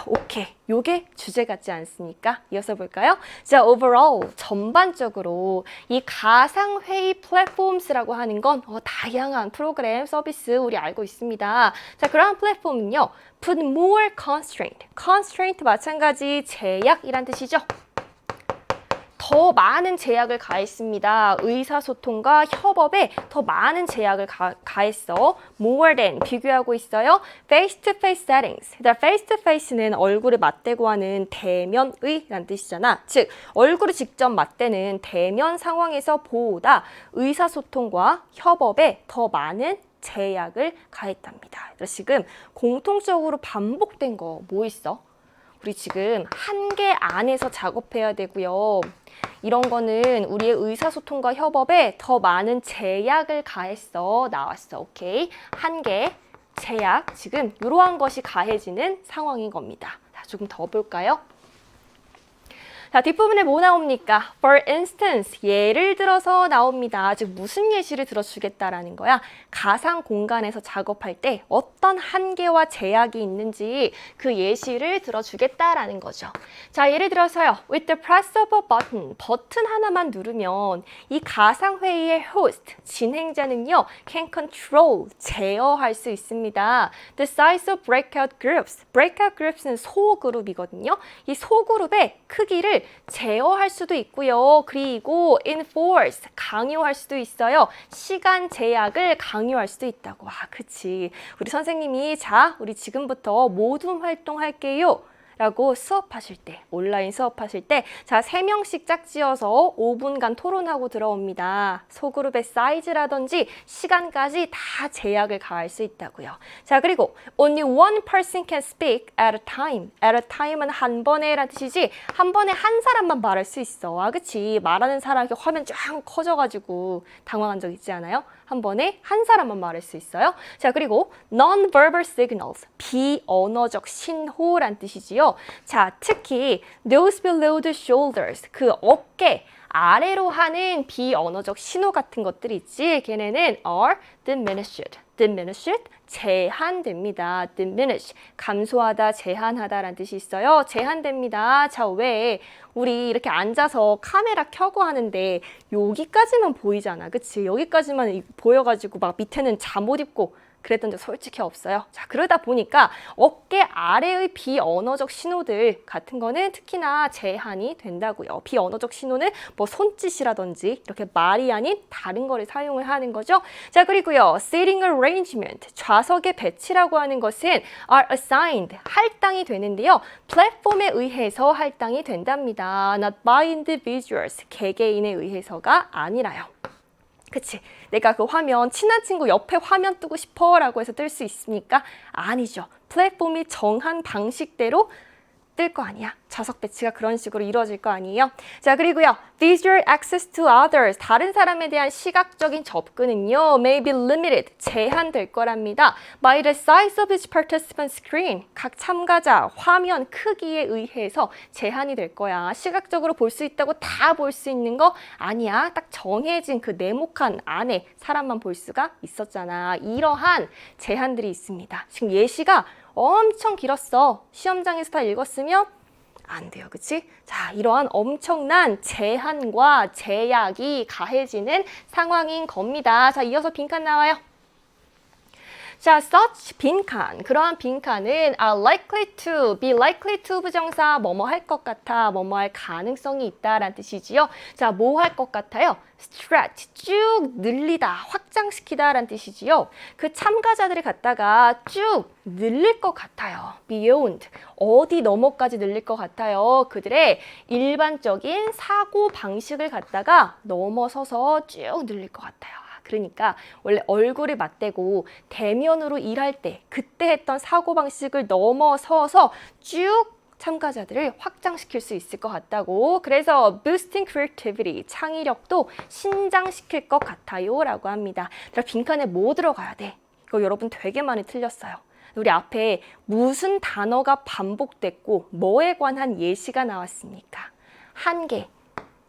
오케이. 요게 주제 같지 않습니까? 이어서 볼까요? 자, overall, 전반적으로 이 가상회의 플랫폼스라고 하는 건 다양한 프로그램, 서비스 우리 알고 있습니다. 자, 그러한 플랫폼은요. put more constraint. constraint 마찬가지 제약이란 뜻이죠. 더 많은 제약을 가했습니다. 의사소통과 협업에 더 많은 제약을 가했어. more than 비교하고 있어요. face-to-face settings. face-to-face는 얼굴을 맞대고 하는 대면의란 뜻이잖아. 즉, 얼굴을 직접 맞대는 대면 상황에서 보다 의사소통과 협업에 더 많은 제약을 가했답니다. 지금 공통적으로 반복된 거 뭐 있어? 우리 지금 한계 안에서 작업해야 되고요. 이런 거는 우리의 의사소통과 협업에 더 많은 제약을 가했어. 나왔어. 오케이. 한계, 제약, 지금 이러한 것이 가해지는 상황인 겁니다. 자, 조금 더 볼까요? 자, 뒷부분에 뭐 나옵니까? For instance, 예를 들어서 나옵니다. 즉 무슨 예시를 들어주겠다라는 거야? 가상 공간에서 작업할 때 어떤 한계와 제약이 있는지 그 예시를 들어주겠다라는 거죠. 자, 예를 들어서요. With the press of a button, 버튼 하나만 누르면 이 가상 회의의 host, 진행자는요, can control, 제어할 수 있습니다. The size of breakout groups, breakout groups는 소그룹이거든요. 이 소그룹의 크기를 제어할 수도 있고요. 그리고 enforce, 강요할 수도 있어요. 시간 제약을 강요할 수도 있다고. 그치. 우리 선생님이 자, 우리 지금부터 모둠 활동할게요 라고 수업하실 때, 온라인 수업하실 때, 자, 3명씩 짝지어서 5분간 토론하고 들어옵니다. 소그룹의 사이즈라든지 시간까지 다 제약을 가할 수 있다고요. 자, 그리고 only one person can speak at a time. at a time은 한 번에 라는 뜻이지, 한 번에 한 사람만 말할 수 있어. 아, 그치? 말하는 사람 이렇게 화면 쫙 커져가지고 당황한 적 있지 않아요? 한 번에 한 사람만 말할 수 있어요. 자, 그리고 non-verbal signals, 비언어적 신호란 뜻이지요. 자, 특히 those below the shoulders, 그 어깨 아래로 하는 비언어적 신호 같은 것들이 있지. 걔네는 are diminished. diminished, 제한됩니다. diminish, 감소하다, 제한하다라는 뜻이 있어요. 제한됩니다. 자, 왜? 우리 이렇게 앉아서 카메라 켜고 하는데 여기까지만 보이잖아. 그치? 여기까지만 보여가지고 막 밑에는 잠옷 입고 그랬던 적 솔직히 없어요. 자, 그러다 보니까 어깨 아래의 비언어적 신호들 같은 거는 특히나 제한이 된다고요. 비언어적 신호는 뭐 손짓이라든지 이렇게 말이 아닌 다른 거를 사용을 하는 거죠. 자, 그리고요. Seating arrangement, 좌석의 배치라고 하는 것은 are assigned, 할당이 되는데요. 플랫폼에 의해서 할당이 된답니다. Not by individuals, 개개인에 의해서가 아니라요. 그치? 내가 그 화면, 친한 친구 옆에 화면 뜨고 싶어 라고 해서 뜰 수 있습니까? 아니죠. 플랫폼이 정한 방식대로 뜰 거 아니야. 좌석 배치가 그런 식으로 이루어질 거 아니에요. 자, 그리고요. Visual access to others, 다른 사람에 대한 시각적인 접근은요. may be limited, 제한될 거랍니다. by the size of each participant screen, 각 참가자 화면 크기에 의해서 제한이 될 거야. 시각적으로 볼 수 있다고 다 볼 수 있는 거 아니야. 딱 정해진 그 네모칸 안에 사람만 볼 수가 있었잖아. 이러한 제한들이 있습니다. 지금 예시가 엄청 길었어. 시험장에서 다 읽었으면 안 돼요. 그치? 자, 이러한 엄청난 제한과 제약이 가해지는 상황인 겁니다. 자, 이어서 빈칸 나와요. 자, such 빈칸, 그러한 빈칸은 are likely to, be likely to 부정사 뭐뭐 할 것 같아, 뭐뭐 할 가능성이 있다라는 뜻이지요. 자, 뭐 할 것 같아요? stretch, 쭉 늘리다, 확장시키다라는 뜻이지요. 그 참가자들이 갖다가 쭉 늘릴 것 같아요. beyond, 어디 너머까지 늘릴 것 같아요. 그들의 일반적인 사고 방식을 갖다가 넘어서서 쭉 늘릴 것 같아요. 그러니까 원래 얼굴을 맞대고 대면으로 일할 때 그때 했던 사고방식을 넘어서서 쭉 참가자들을 확장시킬 수 있을 것 같다고. 그래서 boosting creativity, 창의력도 신장시킬 것 같아요 라고 합니다. 그럼 빈칸에 뭐 들어가야 돼? 이거 여러분 되게 많이 틀렸어요. 우리 앞에 무슨 단어가 반복됐고 뭐에 관한 예시가 나왔습니까? 한계,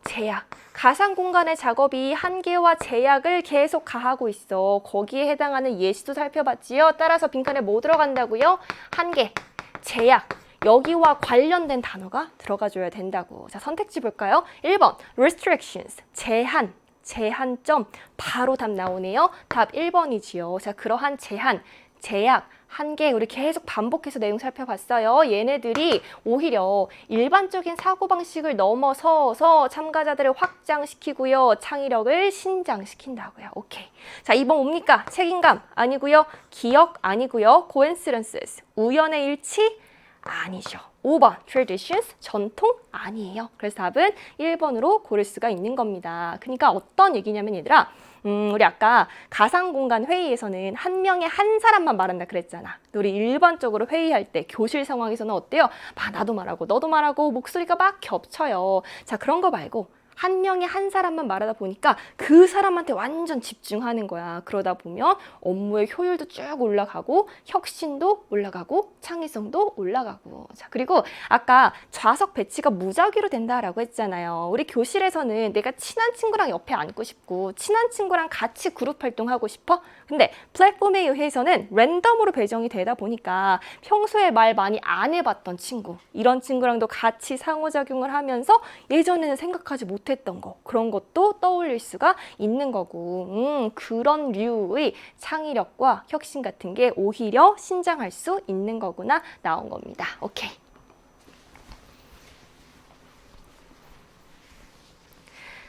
제약. 가상 공간의 작업이 한계와 제약을 계속 가하고 있어. 거기에 해당하는 예시도 살펴봤지요. 따라서 빈칸에 뭐 들어간다고요? 한계, 제약. 여기와 관련된 단어가 들어가줘야 된다고. 자, 선택지 볼까요? 1번 restrictions, 제한, 제한점. 바로 답 나오네요. 답 1번이지요. 자, 그러한 제한, 제약, 한계 우리 계속 반복해서 내용 살펴봤어요. 얘네들이 오히려 일반적인 사고방식을 넘어서서 참가자들을 확장시키고요. 창의력을 신장시킨다고요. 오케이. 자, 2번 뭡니까? 책임감 아니고요. 기억 아니고요. coincidences, 우연의 일치 아니죠. 5번 traditions, 전통 아니에요. 그래서 답은 1번으로 고를 수가 있는 겁니다. 그러니까 어떤 얘기냐면 얘들아, 우리 아까 가상공간 회의에서는 한 명에 한 사람만 말한다 그랬잖아. 우리 일반적으로 회의할 때 교실 상황에서는 어때요? 막 나도 말하고 너도 말하고 목소리가 막 겹쳐요. 자, 그런 거 말고 한 명에 한 사람만 말하다 보니까 그 사람한테 완전 집중하는 거야. 그러다 보면 업무의 효율도 쭉 올라가고 혁신도 올라가고 창의성도 올라가고. 자, 그리고 아까 좌석 배치가 무작위로 된다라고 했잖아요. 우리 교실에서는 내가 친한 친구랑 옆에 앉고 싶고 친한 친구랑 같이 그룹 활동하고 싶어? 근데 플랫폼에 의해서는 랜덤으로 배정이 되다 보니까 평소에 말 많이 안 해봤던 친구, 이런 친구랑도 같이 상호작용을 하면서 예전에는 생각하지 못했던 거, 그런 것도 떠올릴 수가 있는 거고, 그런 류의 창의력과 혁신 같은 게 오히려 신장할 수 있는 거구나 나온 겁니다. 오케이.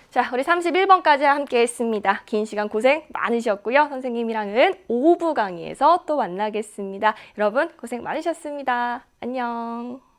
자, 우리 31번까지 함께 했습니다. 긴 시간 고생 많으셨고요. 선생님이랑은 5부 강의에서 또 만나겠습니다. 여러분 고생 많으셨습니다. 안녕.